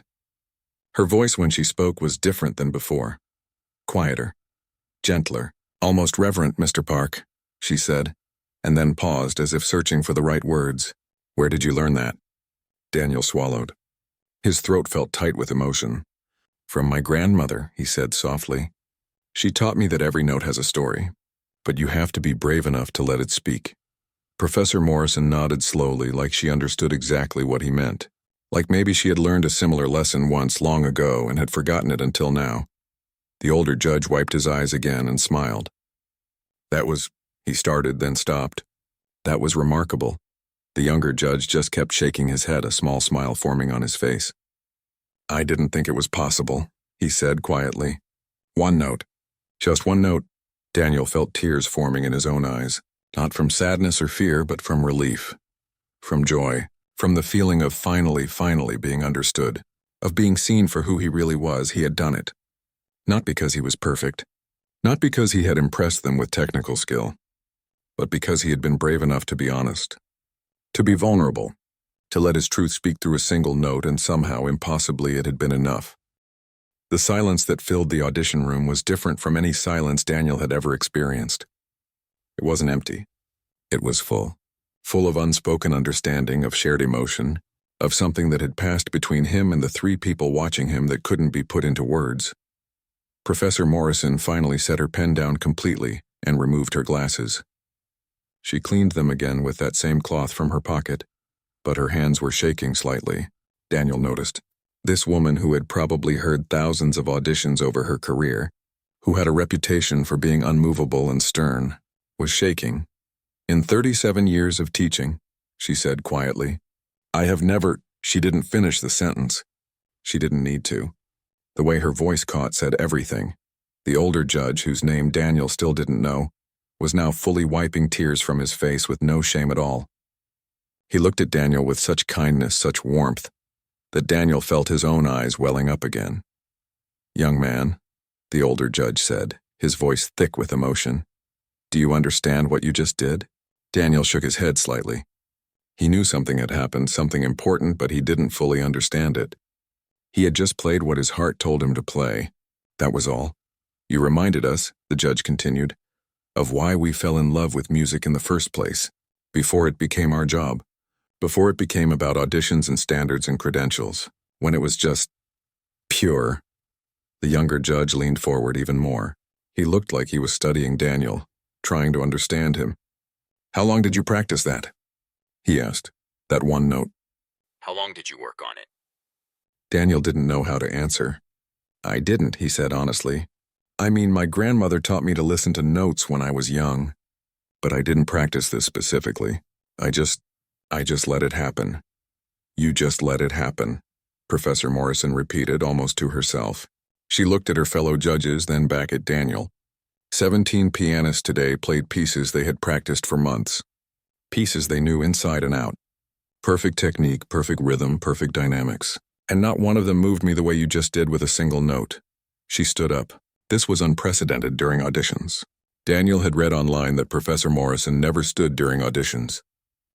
Her voice when she spoke was different than before. Quieter. Gentler. Almost reverent, Mr. Park, she said, and then paused as if searching for the right words. Where did you learn that? Daniel swallowed. His throat felt tight with emotion. From my grandmother, he said softly. She taught me that every note has a story, but you have to be brave enough to let it speak. Professor Morrison nodded slowly, like she understood exactly what he meant. Like maybe she had learned a similar lesson once long ago and had forgotten it until now. The older judge wiped his eyes again and smiled. That was, he started, then stopped. That was remarkable. The younger judge just kept shaking his head, a small smile forming on his face. I didn't think it was possible, he said quietly. One note. Just one note. Daniel felt tears forming in his own eyes, not from sadness or fear, but from relief, from joy, from the feeling of finally being understood, of being seen for who he really was. He had done it. Not because he was perfect, not because he had impressed them with technical skill, but because he had been brave enough to be honest, to be vulnerable, to let his truth speak through a single note, and somehow, impossibly, it had been enough. The silence that filled the audition room was different from any silence Daniel had ever experienced. It wasn't empty. It was full. Full of unspoken understanding, of shared emotion, of something that had passed between him and the three people watching him that couldn't be put into words. Professor Morrison finally set her pen down completely and removed her glasses. She cleaned them again with that same cloth from her pocket, but her hands were shaking slightly, Daniel noticed. This woman, who had probably heard thousands of auditions over her career, who had a reputation for being unmovable and stern, was shaking. In 37 years of teaching, she said quietly, I have never— She didn't finish the sentence. She didn't need to. The way her voice caught said everything. The older judge, whose name Daniel still didn't know, was now fully wiping tears from his face with no shame at all. He looked at Daniel with such kindness, such warmth, that Daniel felt his own eyes welling up again. Young man, the older judge said, his voice thick with emotion, do you understand what you just did? Daniel shook his head slightly. He knew something had happened, something important, but he didn't fully understand it. He had just played what his heart told him to play. That was all. You reminded us, the judge continued, of why we fell in love with music in the first place, before it became our job, before it became about auditions and standards and credentials, when it was just pure. The younger judge leaned forward even more. He looked like he was studying Daniel, trying to understand him. How long did you practice that? He asked. That one note. How long did you work on it? Daniel didn't know how to answer. I didn't, he said honestly. I mean, my grandmother taught me to listen to notes when I was young, but I didn't practice this specifically. I just let it happen. You just let it happen, Professor Morrison repeated almost to herself. She looked at her fellow judges, then back at Daniel. 17 pianists today played pieces they had practiced for months. Pieces they knew inside and out. Perfect technique, perfect rhythm, perfect dynamics. And not one of them moved me the way you just did with a single note. She stood up. This was unprecedented during auditions. Daniel had read online that Professor Morrison never stood during auditions.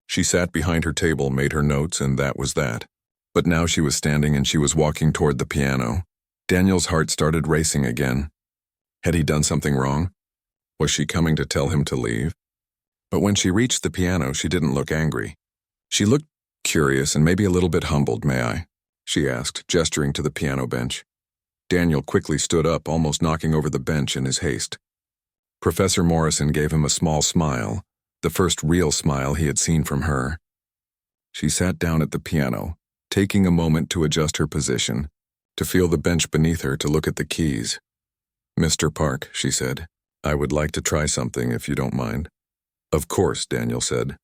She sat behind her table, made her notes, and that was that. But now she was standing and she was walking toward the piano. Daniel's heart started racing again. Had he done something wrong? Was she coming to tell him to leave? But when she reached the piano, she didn't look angry. She looked curious and maybe a little bit humbled. May I? She asked, gesturing to the piano bench. Daniel quickly stood up, almost knocking over the bench in his haste. Professor Morrison gave him a small smile, the first real smile he had seen from her. She sat down at the piano, taking a moment to adjust her position, to feel the bench beneath her, to look at the keys. Mr. Park, she said, I would like to try something if you don't mind. Of course, Daniel said.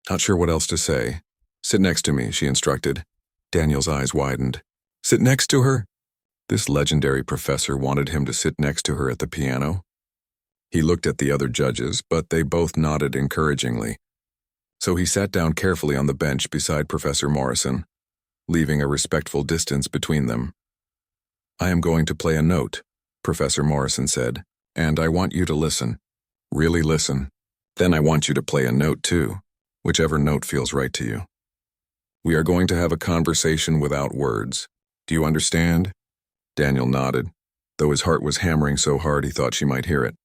Not sure what else to say. Sit next to me, she instructed. Daniel's eyes widened. Sit next to her? This legendary professor wanted him to sit next to her at the piano. He looked at the other judges, but they both nodded encouragingly. So he sat down carefully on the bench beside Professor Morrison, leaving a respectful distance between them. I am going to play a note, Professor Morrison said, and I want you to listen. Really listen. Then I want you to play a note too, whichever note feels right to you. We are going to have a conversation without words. Do you understand? Daniel nodded, though his heart was hammering so hard he thought she might hear it.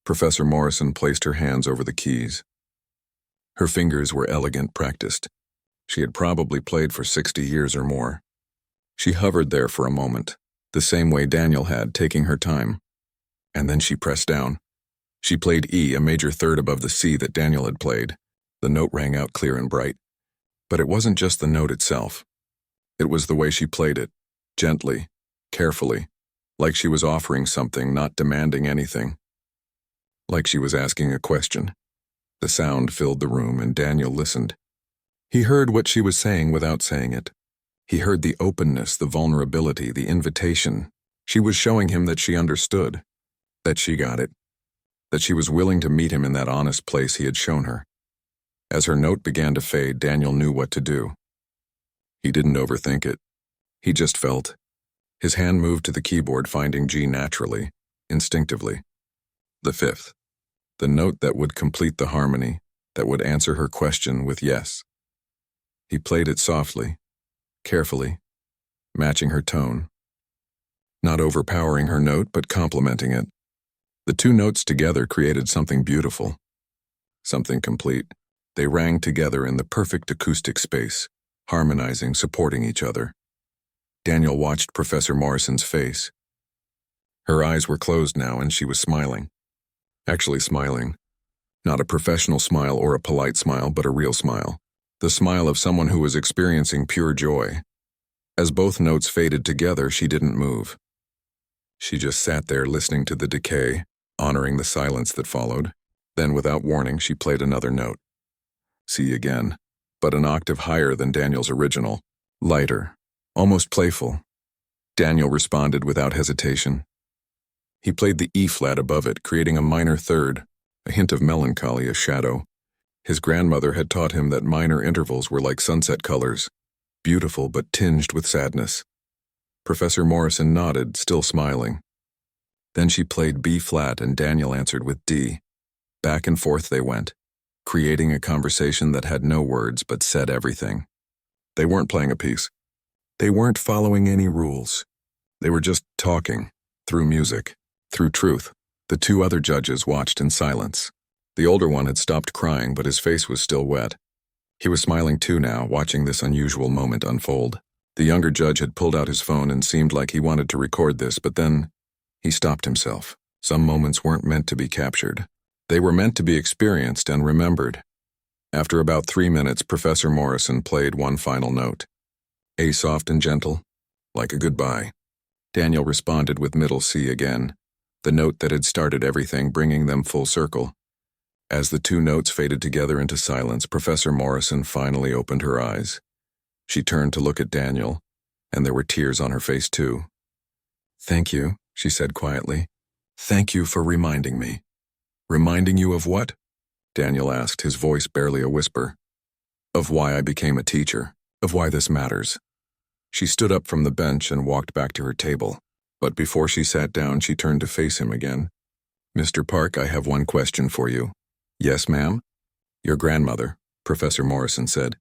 Professor Morrison placed her hands over the keys. Her fingers were elegant, practiced. She had probably played for 60 years or more. She hovered there for a moment, the same way Daniel had, taking her time. And then she pressed down. She played E, a major third above the C that Daniel had played. The note rang out clear and bright. But it wasn't just the note itself. It was the way she played it, gently, carefully, like she was offering something, not demanding anything. Like she was asking a question. The sound filled the room, and Daniel listened. He heard what she was saying without saying it. He heard the openness, the vulnerability, the invitation. She was showing him that she understood, that she got it, that she was willing to meet him in that honest place he had shown her. As her note began to fade, Daniel knew what to do. He didn't overthink it. He just felt. His hand moved to the keyboard, finding G naturally, instinctively. The fifth. The note that would complete the harmony, that would answer her question with yes. He played it softly, carefully, matching her tone. Not overpowering her note, but complementing it. The two notes together created something beautiful, something complete. They rang together in the perfect acoustic space, harmonizing, supporting each other. Daniel watched Professor Morrison's face. Her eyes were closed now, and she was smiling. Actually smiling. Not a professional smile or a polite smile, but a real smile. The smile of someone who was experiencing pure joy. As both notes faded together, she didn't move. She just sat there listening to the decay, honoring the silence that followed. Then, without warning, she played another note. C again, but an octave higher than Daniel's original. Lighter, almost playful. Daniel responded without hesitation. He played the E flat above it, creating a minor third, a hint of melancholy, a shadow. His grandmother had taught him that minor intervals were like sunset colors, beautiful but tinged with sadness. Professor Morrison nodded, still smiling. Then she played B flat and Daniel answered with D. Back and forth they went, creating a conversation that had no words but said everything. They weren't playing a piece. They weren't following any rules. They were just talking, through music, through truth. The two other judges watched in silence. The older one had stopped crying, but his face was still wet. He was smiling too now, watching this unusual moment unfold. The younger judge had pulled out his phone and seemed like he wanted to record this, but then he stopped himself. Some moments weren't meant to be captured. They were meant to be experienced and remembered. After about 3 minutes, Professor Morrison played one final note. A soft and gentle, like a goodbye. Daniel responded with middle C again, the note that had started everything, bringing them full circle. As the two notes faded together into silence, Professor Morrison finally opened her eyes. She turned to look at Daniel, and there were tears on her face too. "Thank you," she said quietly. "Thank you for reminding me." "Reminding you of what?" Daniel asked, his voice barely a whisper. "Of why I became a teacher, of why this matters." She stood up from the bench and walked back to her table, but before she sat down, she turned to face him again. "Mr. Park, I have one question for you." "Yes, ma'am?" "Your grandmother," Professor Morrison said.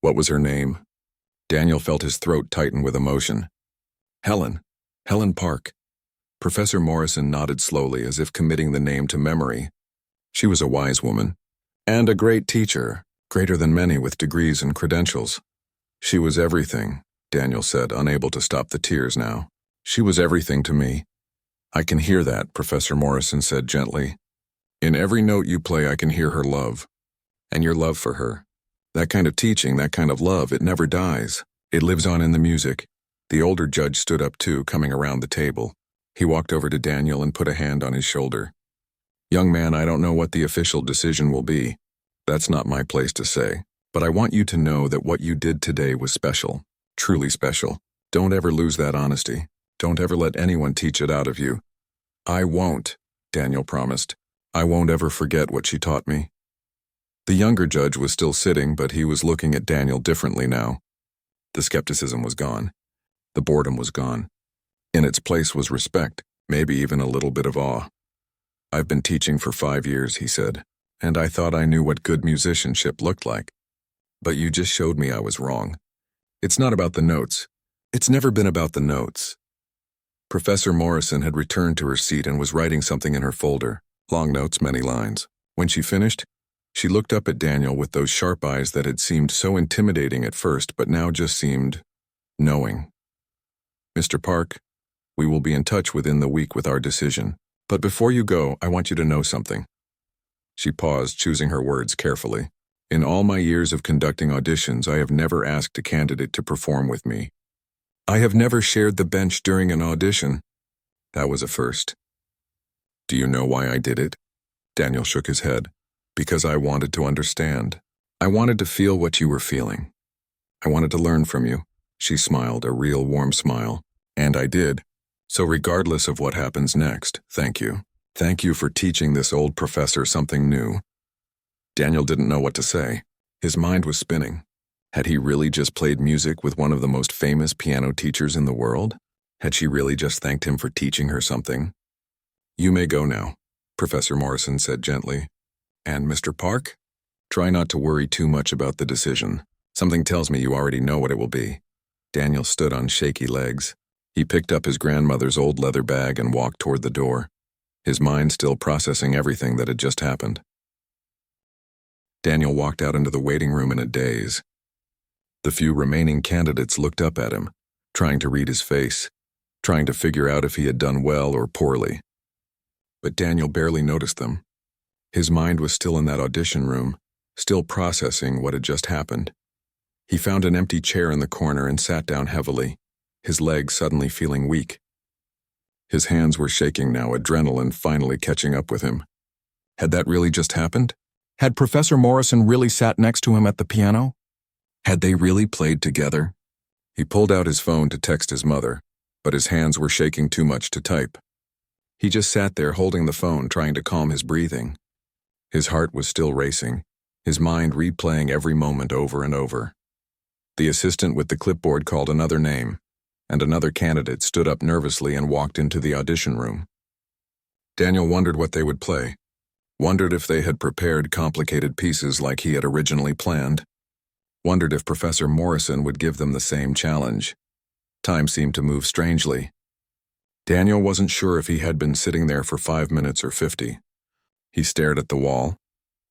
"What was her name?" Daniel felt his throat tighten with emotion. "Helen. Helen Park." Professor Morrison nodded slowly, as if committing the name to memory. "She was a wise woman, and a great teacher, greater than many with degrees and credentials." "She was everything," Daniel said, unable to stop the tears now. "She was everything to me." "I can hear that," Professor Morrison said gently. "In every note you play, I can hear her love, and your love for her. That kind of teaching, that kind of love, it never dies. It lives on in the music." The older judge stood up too, coming around the table. He walked over to Daniel and put a hand on his shoulder. "Young man, I don't know what the official decision will be. That's not my place to say. But I want you to know that what you did today was special, truly special. Don't ever lose that honesty. Don't ever let anyone teach it out of you." "I won't," Daniel promised. "I won't ever forget what she taught me." The younger judge was still sitting, but he was looking at Daniel differently now. The skepticism was gone. The boredom was gone. In its place was respect, maybe even a little bit of awe. "I've been teaching for 5 years," he said, "and I thought I knew what good musicianship looked like. But you just showed me I was wrong. It's not about the notes. It's never been about the notes." Professor Morrison had returned to her seat and was writing something in her folder, long notes, many lines. When she finished, she looked up at Daniel with those sharp eyes that had seemed so intimidating at first, but now just seemed knowing. "Mr. Park, we will be in touch within the week with our decision. But before you go, I want you to know something." She paused, choosing her words carefully. "In all my years of conducting auditions, I have never asked a candidate to perform with me. I have never shared the bench during an audition. That was a first." "Do you know why I did it?" Daniel shook his head. "Because I wanted to understand. I wanted to feel what you were feeling. I wanted to learn from you." She smiled, a real warm smile. "And I did. So regardless of what happens next, thank you. Thank you for teaching this old professor something new. Daniel didn't know what to say. His mind was spinning. Had he really just played music with one of the most famous piano teachers in the world? Had she really just thanked him for teaching her something? You may go now, Professor Morrison said gently. And Mr. Park? Try not to worry too much about the decision. Something tells me you already know what it will be. Daniel stood on shaky legs. He picked up his grandmother's old leather bag and walked toward the door, his mind still processing everything that had just happened. Daniel walked out into the waiting room in a daze. The few remaining candidates looked up at him, trying to read his face, trying to figure out if he had done well or poorly. But Daniel barely noticed them. His mind was still in that audition room, still processing what had just happened. He found an empty chair in the corner and sat down heavily, his legs suddenly feeling weak. His hands were shaking now, adrenaline finally catching up with him. Had that really just happened? Had Professor Morrison really sat next to him at the piano? Had they really played together? He pulled out his phone to text his mother, but his hands were shaking too much to type. He just sat there holding the phone, trying to calm his breathing. His heart was still racing, his mind replaying every moment over and over. The assistant with the clipboard called another name, and another candidate stood up nervously and walked into the audition room. Daniel wondered what they would play, wondered if they had prepared complicated pieces like he had originally planned, wondered if Professor Morrison would give them the same challenge. Time seemed to move strangely. Daniel wasn't sure if he had been sitting there for 5 minutes or 50. He stared at the wall,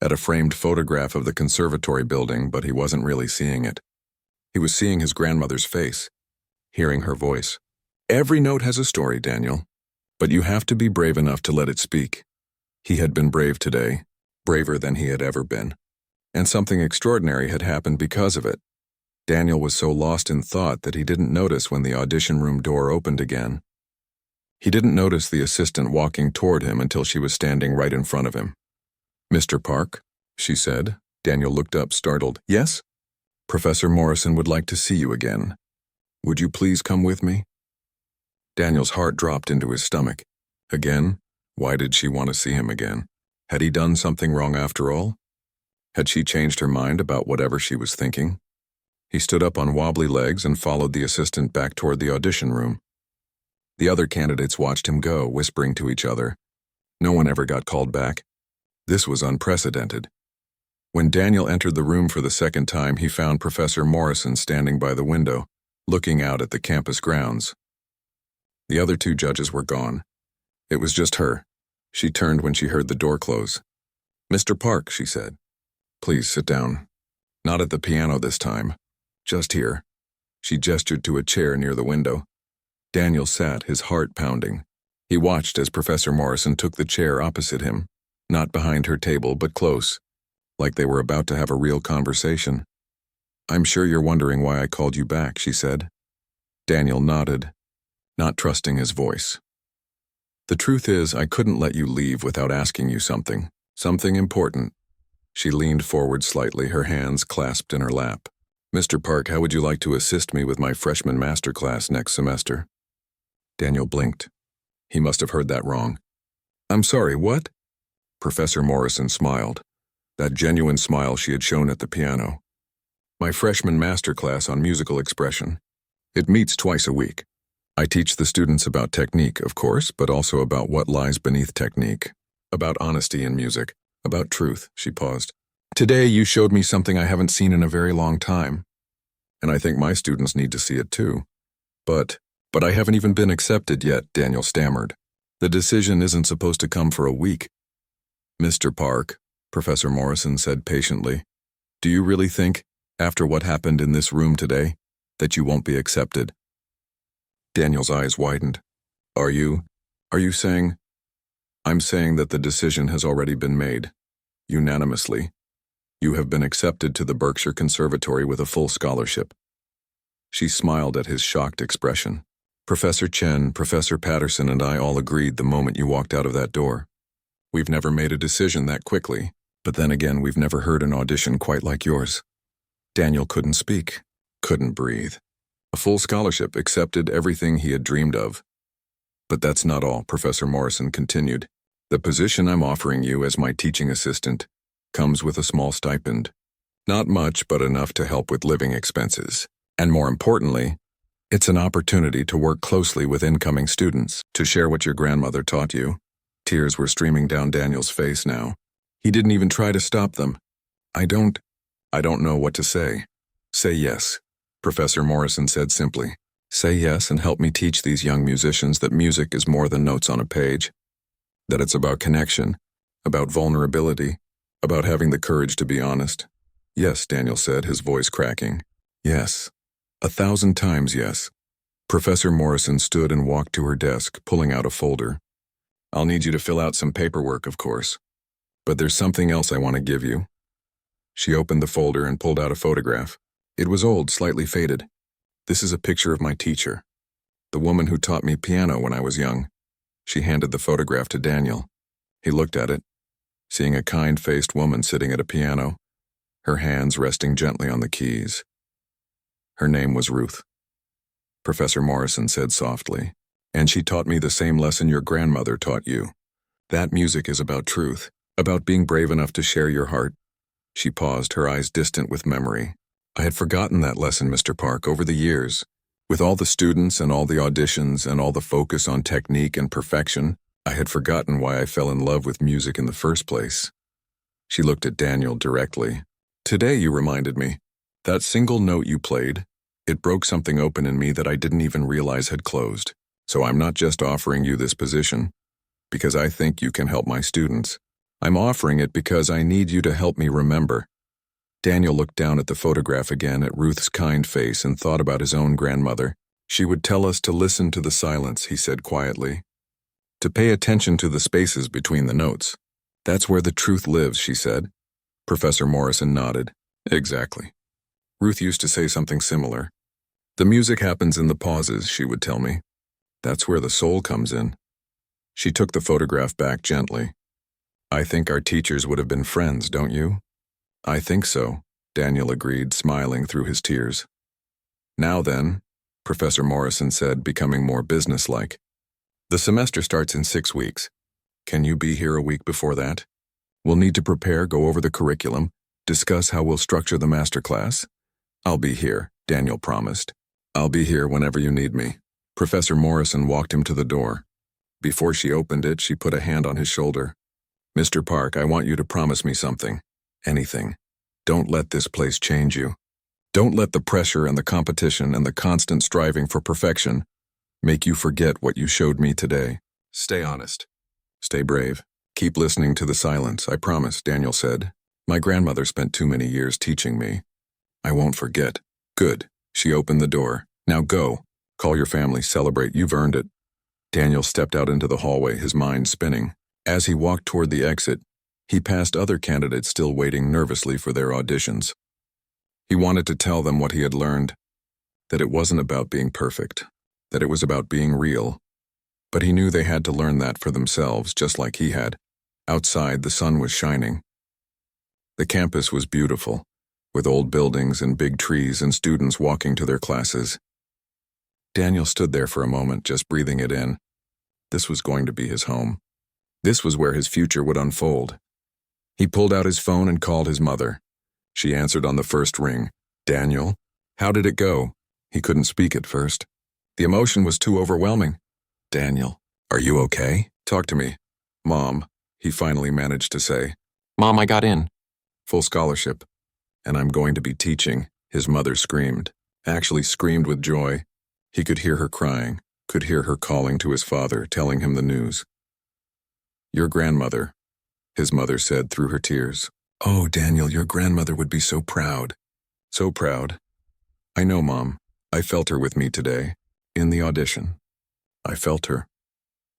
at a framed photograph of the conservatory building, but he wasn't really seeing it. He was seeing his grandmother's face, hearing her voice. Every note has a story, Daniel, but you have to be brave enough to let it speak. He had been brave today, braver than he had ever been, and something extraordinary had happened because of it. Daniel was so lost in thought that he didn't notice when the audition room door opened again. He didn't notice the assistant walking toward him until she was standing right in front of him. Mr. Park, she said. Daniel looked up, startled. Yes? Professor Morrison would like to see you again. Would you please come with me? Daniel's heart dropped into his stomach. Again? Why did she want to see him again? Had he done something wrong after all? Had she changed her mind about whatever she was thinking? He stood up on wobbly legs and followed the assistant back toward the audition room. The other candidates watched him go, whispering to each other. No one ever got called back. This was unprecedented. When Daniel entered the room for the second time, he found Professor Morrison standing by the window, looking out at the campus grounds. The other 2 judges were gone. It was just her. She turned when she heard the door close. Mr. Park, she said. Please sit down. Not at the piano this time. Just here. She gestured to a chair near the window. Daniel sat, his heart pounding. He watched as Professor Morrison took the chair opposite him, not behind her table, but close, like they were about to have a real conversation. I'm sure you're wondering why I called you back, she said. Daniel nodded, not trusting his voice. The truth is, I couldn't let you leave without asking you something important. She leaned forward slightly, her hands clasped in her lap. Mr. Park, how would you like to assist me with my freshman master class next semester? Daniel blinked. He must have heard that wrong. I'm sorry, what? Professor Morrison smiled, that genuine smile she had shown at the piano. My freshman master class on musical expression. It meets twice a week. I teach the students about technique, of course, but also about what lies beneath technique, about honesty in music, about truth. She paused. Today you showed me something I haven't seen in a very long time, and I think my students need to see it too. But I haven't even been accepted yet, Daniel stammered. The decision isn't supposed to come for a week. Mr. Park, Professor Morrison said patiently, do you really think, after what happened in this room today, that you won't be accepted? Daniel's eyes widened. Are you saying? I'm saying that the decision has already been made, unanimously. You have been accepted to the Berkshire Conservatory with a full scholarship. She smiled at his shocked expression. Professor Chen, Professor Patterson, and I all agreed the moment you walked out of that door. We've never made a decision that quickly, but then again, we've never heard an audition quite like yours. Daniel couldn't speak, couldn't breathe. A full scholarship, accepted, everything he had dreamed of. But that's not all, Professor Morrison continued. The position I'm offering you as my teaching assistant comes with a small stipend. Not much, but enough to help with living expenses. And more importantly, it's an opportunity to work closely with incoming students, to share what your grandmother taught you. Tears were streaming down Daniel's face now. He didn't even try to stop them. I don't know what to say. Say yes, Professor Morrison said simply. Say yes and help me teach these young musicians that music is more than notes on a page. That it's about connection, about vulnerability, about having the courage to be honest. Yes, Daniel said, his voice cracking. Yes. 1,000 times yes. Professor Morrison stood and walked to her desk, pulling out a folder. I'll need you to fill out some paperwork, of course. But there's something else I want to give you. She opened the folder and pulled out a photograph. It was old, slightly faded. This is a picture of my teacher, the woman who taught me piano when I was young. She handed the photograph to Daniel. He looked at it, seeing a kind-faced woman sitting at a piano, her hands resting gently on the keys. Her name was Ruth. Professor Morrison said softly, and she taught me the same lesson your grandmother taught you. That music is about truth, about being brave enough to share your heart. She paused, her eyes distant with memory. I had forgotten that lesson, Mr. Park, over the years. With all the students and all the auditions and all the focus on technique and perfection, I had forgotten why I fell in love with music in the first place. She looked at Daniel directly. Today you reminded me. That single note you played, it broke something open in me that I didn't even realize had closed. So I'm not just offering you this position because I think you can help my students. I'm offering it because I need you to help me remember. Daniel looked down at the photograph again, at Ruth's kind face, and thought about his own grandmother. She would tell us to listen to the silence, he said quietly. To pay attention to the spaces between the notes. That's where the truth lives, she said. Professor Morrison nodded. Exactly. Ruth used to say something similar. The music happens in the pauses, she would tell me. That's where the soul comes in. She took the photograph back gently. I think our teachers would have been friends, don't you? I think so, Daniel agreed, smiling through his tears. Now then, Professor Morrison said, becoming more businesslike. The semester starts in 6 weeks. Can you be here a week before that? We'll need to prepare, go over the curriculum, discuss how we'll structure the master class. I'll be here, Daniel promised. I'll be here whenever you need me. Professor Morrison walked him to the door. Before she opened it, she put a hand on his shoulder. Mr. Park, I want you to promise me something. Anything. Don't let this place change you. Don't let the pressure and the competition and the constant striving for perfection make you forget what you showed me today. Stay honest. Stay brave. Keep listening to the silence, I promise, Daniel said. My grandmother spent too many years teaching me. I won't forget. Good. She opened the door. Now go. Call your family, celebrate, you've earned it. Daniel stepped out into the hallway, his mind spinning. As he walked toward the exit, he passed other candidates still waiting nervously for their auditions. He wanted to tell them what he had learned, that it wasn't about being perfect, that it was about being real. But he knew they had to learn that for themselves, just like he had. Outside, the sun was shining. The campus was beautiful, with old buildings and big trees and students walking to their classes. Daniel stood there for a moment, just breathing it in. This was going to be his home. This was where his future would unfold. He pulled out his phone and called his mother. She answered on the first ring. Daniel, how did it go? He couldn't speak at first. The emotion was too overwhelming. Daniel, are you okay? Talk to me. Mom, he finally managed to say. Mom, I got in. Full scholarship. And I'm going to be teaching, his mother screamed. Actually screamed with joy. He could hear her crying, could hear her calling to his father, telling him the news. Your grandmother, his mother said through her tears. Oh, Daniel, your grandmother would be so proud. So proud. I know, Mom. I felt her with me today, in the audition. I felt her.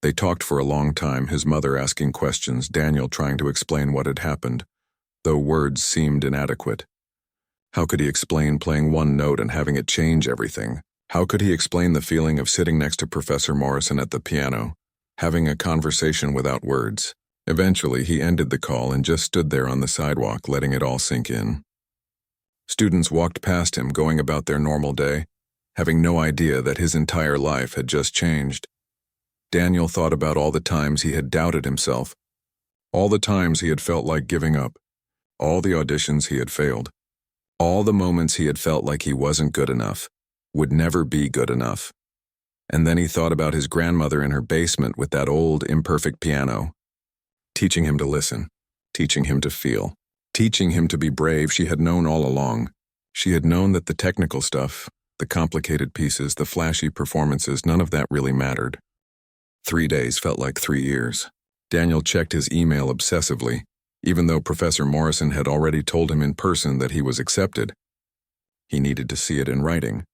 They talked for a long time, his mother asking questions, Daniel trying to explain what had happened, though words seemed inadequate. How could he explain playing one note and having it change everything? How could he explain the feeling of sitting next to Professor Morrison at the piano, having a conversation without words? Eventually, he ended the call and just stood there on the sidewalk, letting it all sink in. Students walked past him, going about their normal day, having no idea that his entire life had just changed. Daniel thought about all the times he had doubted himself, all the times he had felt like giving up, all the auditions he had failed, all the moments he had felt like he wasn't good enough, would never be good enough. And then he thought about his grandmother in her basement with that old, imperfect piano, teaching him to listen, teaching him to feel, teaching him to be brave. She had known all along. She had known that the technical stuff, the complicated pieces, the flashy performances, none of that really mattered. 3 days felt like 3 years. Daniel checked his email obsessively, even though Professor Morrison had already told him in person that he was accepted. He needed to see it in writing,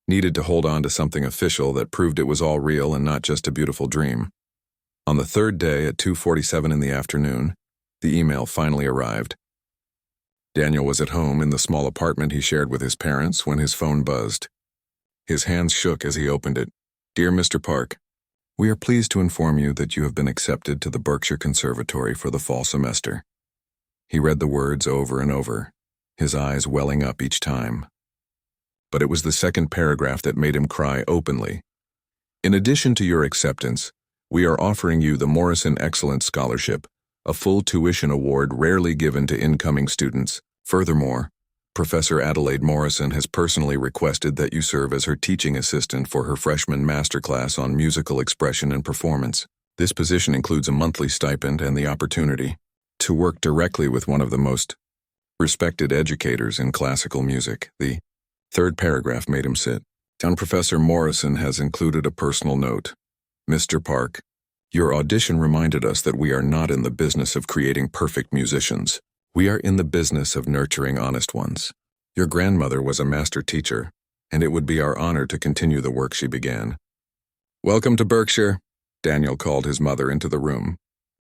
needed to hold on to something official that proved it was all real and not just a beautiful dream. On the 3rd day at 2:47 in the afternoon, the email finally arrived. Daniel was at home in the small apartment he shared with his parents when his phone buzzed. His hands shook as he opened it. "Dear Mr. Park, we are pleased to inform you that you have been accepted to the Berkshire Conservatory for the fall semester." He read the words over and over, his eyes welling up each time. But it was the second paragraph that made him cry openly. "In addition to your acceptance, we are offering you the Morrison Excellence Scholarship, a full tuition award rarely given to incoming students. Furthermore, Professor Adelaide Morrison has personally requested that you serve as her teaching assistant for her freshman masterclass on musical expression and performance. This position includes a monthly stipend and the opportunity to work directly with one of the most respected educators in classical music." The third paragraph made him sit down. "Professor Morrison has included a personal note. Mr. Park, your audition reminded us that we are not in the business of creating perfect musicians. We are in the business of nurturing honest ones. Your grandmother was a master teacher, and it would be our honor to continue the work she began." "Welcome to Berkshire," Daniel called his mother into the room.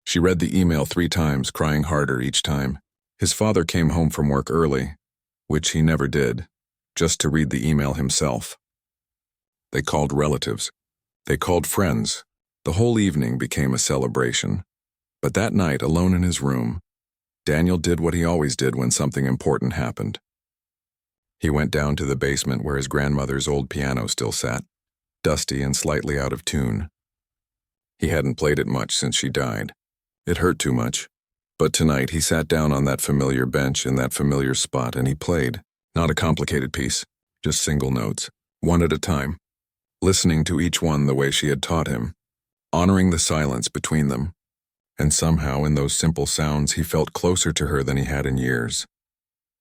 She read the email 3 times, crying harder each time. His father came home from work early, which he never did, just to read the email himself. They called relatives. They called friends. The whole evening became a celebration. But that night, alone in his room, Daniel did what he always did when something important happened. He went down to the basement where his grandmother's old piano still sat, dusty and slightly out of tune. He hadn't played it much since she died. It hurt too much. But tonight he sat down on that familiar bench in that familiar spot and he played. Not a complicated piece, just single notes, one at a time, listening to each one the way she had taught him, honoring the silence between them. And somehow in those simple sounds he felt closer to her than he had in years.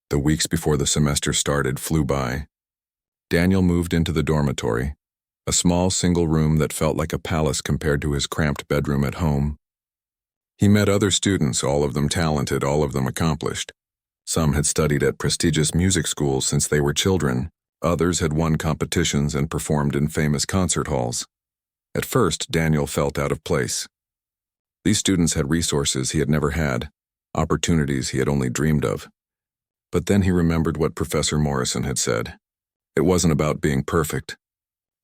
The weeks before the semester started flew by. Daniel moved into the dormitory, a small single room that felt like a palace compared to his cramped bedroom at home. He met other students, all of them talented, all of them accomplished. Some had studied at prestigious music schools since they were children. Others had won competitions and performed in famous concert halls. At first, Daniel felt out of place. These students had resources he had never had, opportunities he had only dreamed of. But then he remembered what Professor Morrison had said. It wasn't about being perfect.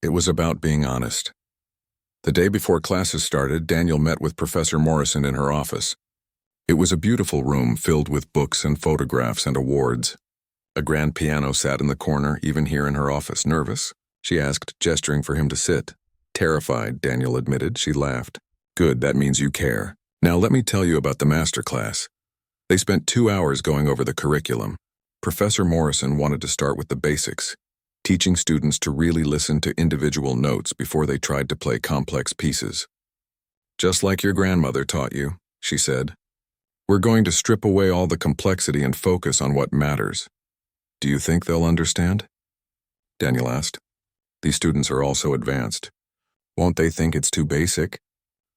It was about being honest. The day before classes started, Daniel met with Professor Morrison in her office. It was a beautiful room filled with books and photographs and awards. A grand piano sat in the corner, even here in her office. "Nervous?" she asked, gesturing for him to sit. "Terrified," Daniel admitted. She laughed. "Good, that means you care. Now let me tell you about the master class." They spent 2 hours going over the curriculum. Professor Morrison wanted to start with the basics, teaching students to really listen to individual notes before they tried to play complex pieces. "Just like your grandmother taught you," she said. "We're going to strip away all the complexity and focus on what matters. Do you think they'll understand?" Daniel asked. "These students are all so advanced. Won't they think it's too basic?"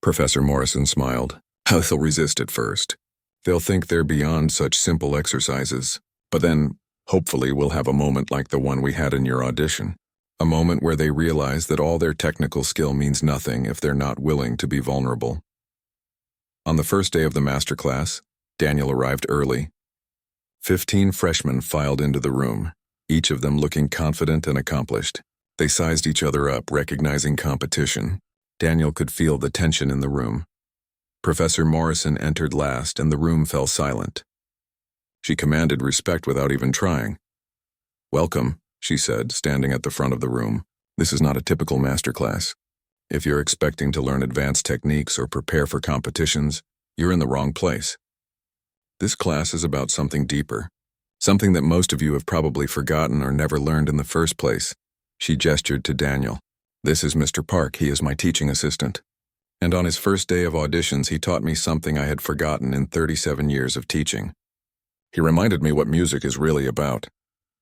Professor Morrison smiled. "They'll resist at first. They'll think they're beyond such simple exercises. But then, hopefully, we'll have a moment like the one we had in your audition. A moment where they realize that all their technical skill means nothing if they're not willing to be vulnerable." On the first day of the masterclass, Daniel arrived early. 15 freshmen filed into the room, each of them looking confident and accomplished. They sized each other up, recognizing competition. Daniel could feel the tension in the room. Professor Morrison entered last, and the room fell silent. She commanded respect without even trying. "Welcome," she said, standing at the front of the room. "This is not a typical master class. If you're expecting to learn advanced techniques or prepare for competitions, you're in the wrong place. This class is about something deeper, something that most of you have probably forgotten or never learned in the first place. She gestured to Daniel. This is Mr. Park. He is my teaching assistant. And on his first day of auditions, he taught me something I had forgotten in 37 years of teaching. He reminded me what music is really about.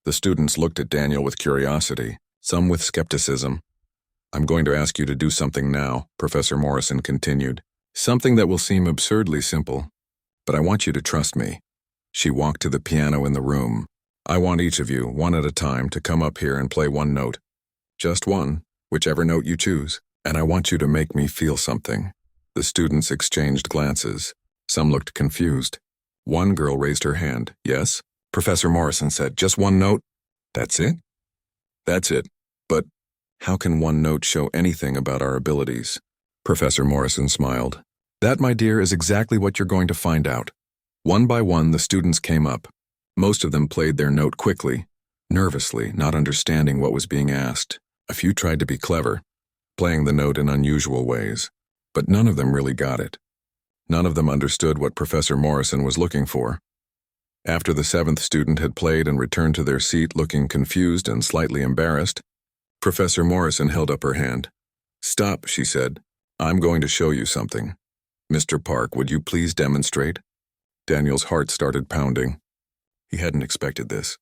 The students looked at Daniel with curiosity, some with skepticism. I'm going to ask you to do something now, Professor Morrison continued. Something that will seem absurdly simple, but I want you to trust me. She walked to the piano in the room. I want each of you, one at a time, to come up here and play one note. Just one, whichever note you choose. And I want you to make me feel something. The students exchanged glances. Some looked confused. One girl raised her hand. Yes? Professor Morrison said, just one note? That's it? That's it. But how can one note show anything about our abilities? Professor Morrison smiled. That, my dear, is exactly what you're going to find out. One by one, the students came up. Most of them played their note quickly, nervously, not understanding what was being asked. A few tried to be clever, playing the note in unusual ways, but none of them really got it. None of them understood what Professor Morrison was looking for. After the seventh student had played and returned to their seat looking confused and slightly embarrassed, Professor Morrison held up her hand. Stop, she said. I'm going to show you something. Mr. Park, would you please demonstrate? Daniel's heart started pounding. He hadn't expected this,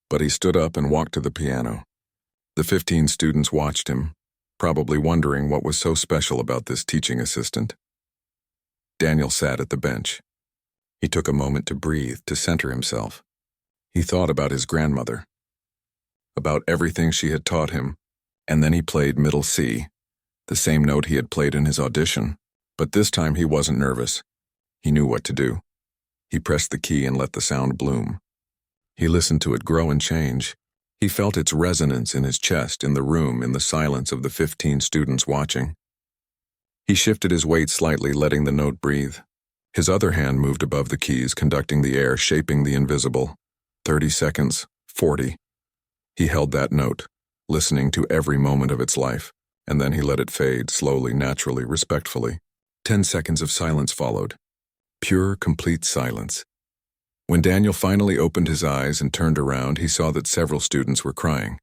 but he stood up and walked to the piano. The 15 students watched him, probably wondering what was so special about this teaching assistant. Daniel sat at the bench. He took a moment to breathe, to center himself. He thought about his grandmother, about everything she had taught him, and then he played middle C, the same note he had played in his audition. But this time he wasn't nervous. He knew what to do. He pressed the key and let the sound bloom. He listened to it grow and change. He felt its resonance in his chest, in the room, in the silence of the 15 students watching. He shifted his weight slightly, letting the note breathe. His other hand moved above the keys, conducting the air, shaping the invisible. 30 seconds, 40. He held that note, listening to every moment of its life, and then he let it fade, slowly, naturally, respectfully. 10 seconds of silence followed. Pure, complete silence. When Daniel finally opened his eyes and turned around, he saw that several students were crying.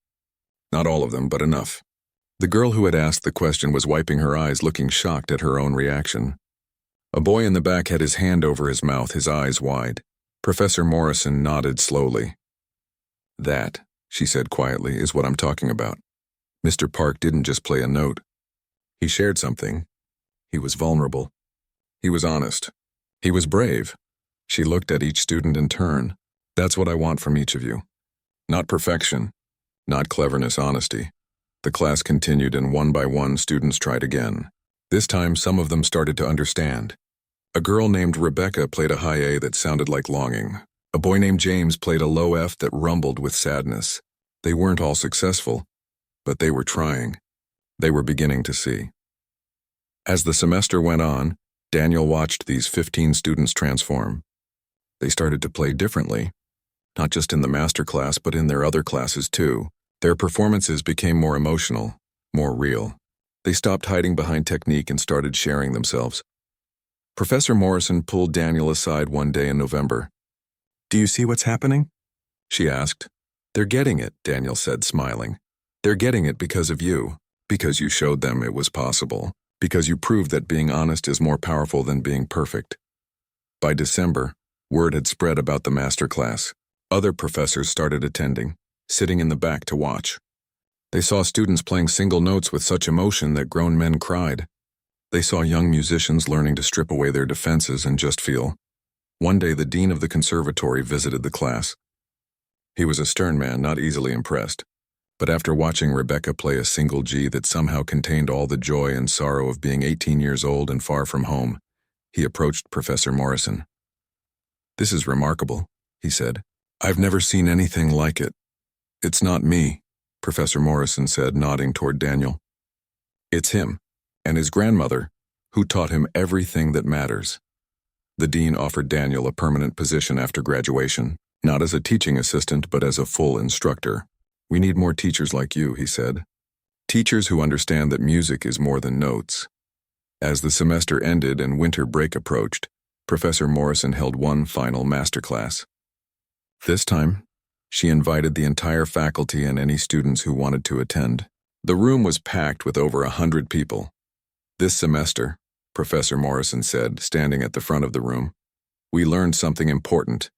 Not all of them, but enough. The girl who had asked the question was wiping her eyes, looking shocked at her own reaction. A boy in the back had his hand over his mouth, his eyes wide. Professor Morrison nodded slowly. That, she said quietly, is what I'm talking about. Mr. Park didn't just play a note. He shared something. He was vulnerable. He was honest. He was brave. She looked at each student in turn. That's what I want from each of you. Not perfection, not cleverness, honesty. The class continued, and one by one students tried again. This time some of them started to understand. A girl named Rebecca played a high A that sounded like longing. A boy named James played a low F that rumbled with sadness. They weren't all successful, but they were trying. They were beginning to see. As the semester went on, Daniel watched these 15 students transform. They started to play differently, not just in the master class, but in their other classes too. Their performances became more emotional, more real. They stopped hiding behind technique and started sharing themselves. Professor Morrison pulled Daniel aside one day in November. Do you see what's happening? She asked. They're getting it, Daniel said, smiling. They're getting it because of you, because you showed them it was possible, because you proved that being honest is more powerful than being perfect. By December, word had spread about the master class. Other professors started attending, sitting in the back to watch. They saw students playing single notes with such emotion that grown men cried. They saw young musicians learning to strip away their defenses and just feel. One day the dean of the conservatory visited the class. He was a stern man, not easily impressed. But after watching Rebecca play a single G that somehow contained all the joy and sorrow of being 18 years old and far from home, he approached Professor Morrison. This is remarkable, he said. I've never seen anything like it. It's not me, Professor Morrison said, nodding toward Daniel. It's him, and his grandmother, who taught him everything that matters. The dean offered Daniel a permanent position after graduation, not as a teaching assistant, but as a full instructor. We need more teachers like you, he said. Teachers who understand that music is more than notes. As the semester ended and winter break approached, Professor Morrison held one final masterclass. This time, she invited the entire faculty and any students who wanted to attend. The room was packed with over 100 people. This semester, Professor Morrison said, standing at the front of the room, we learned something important.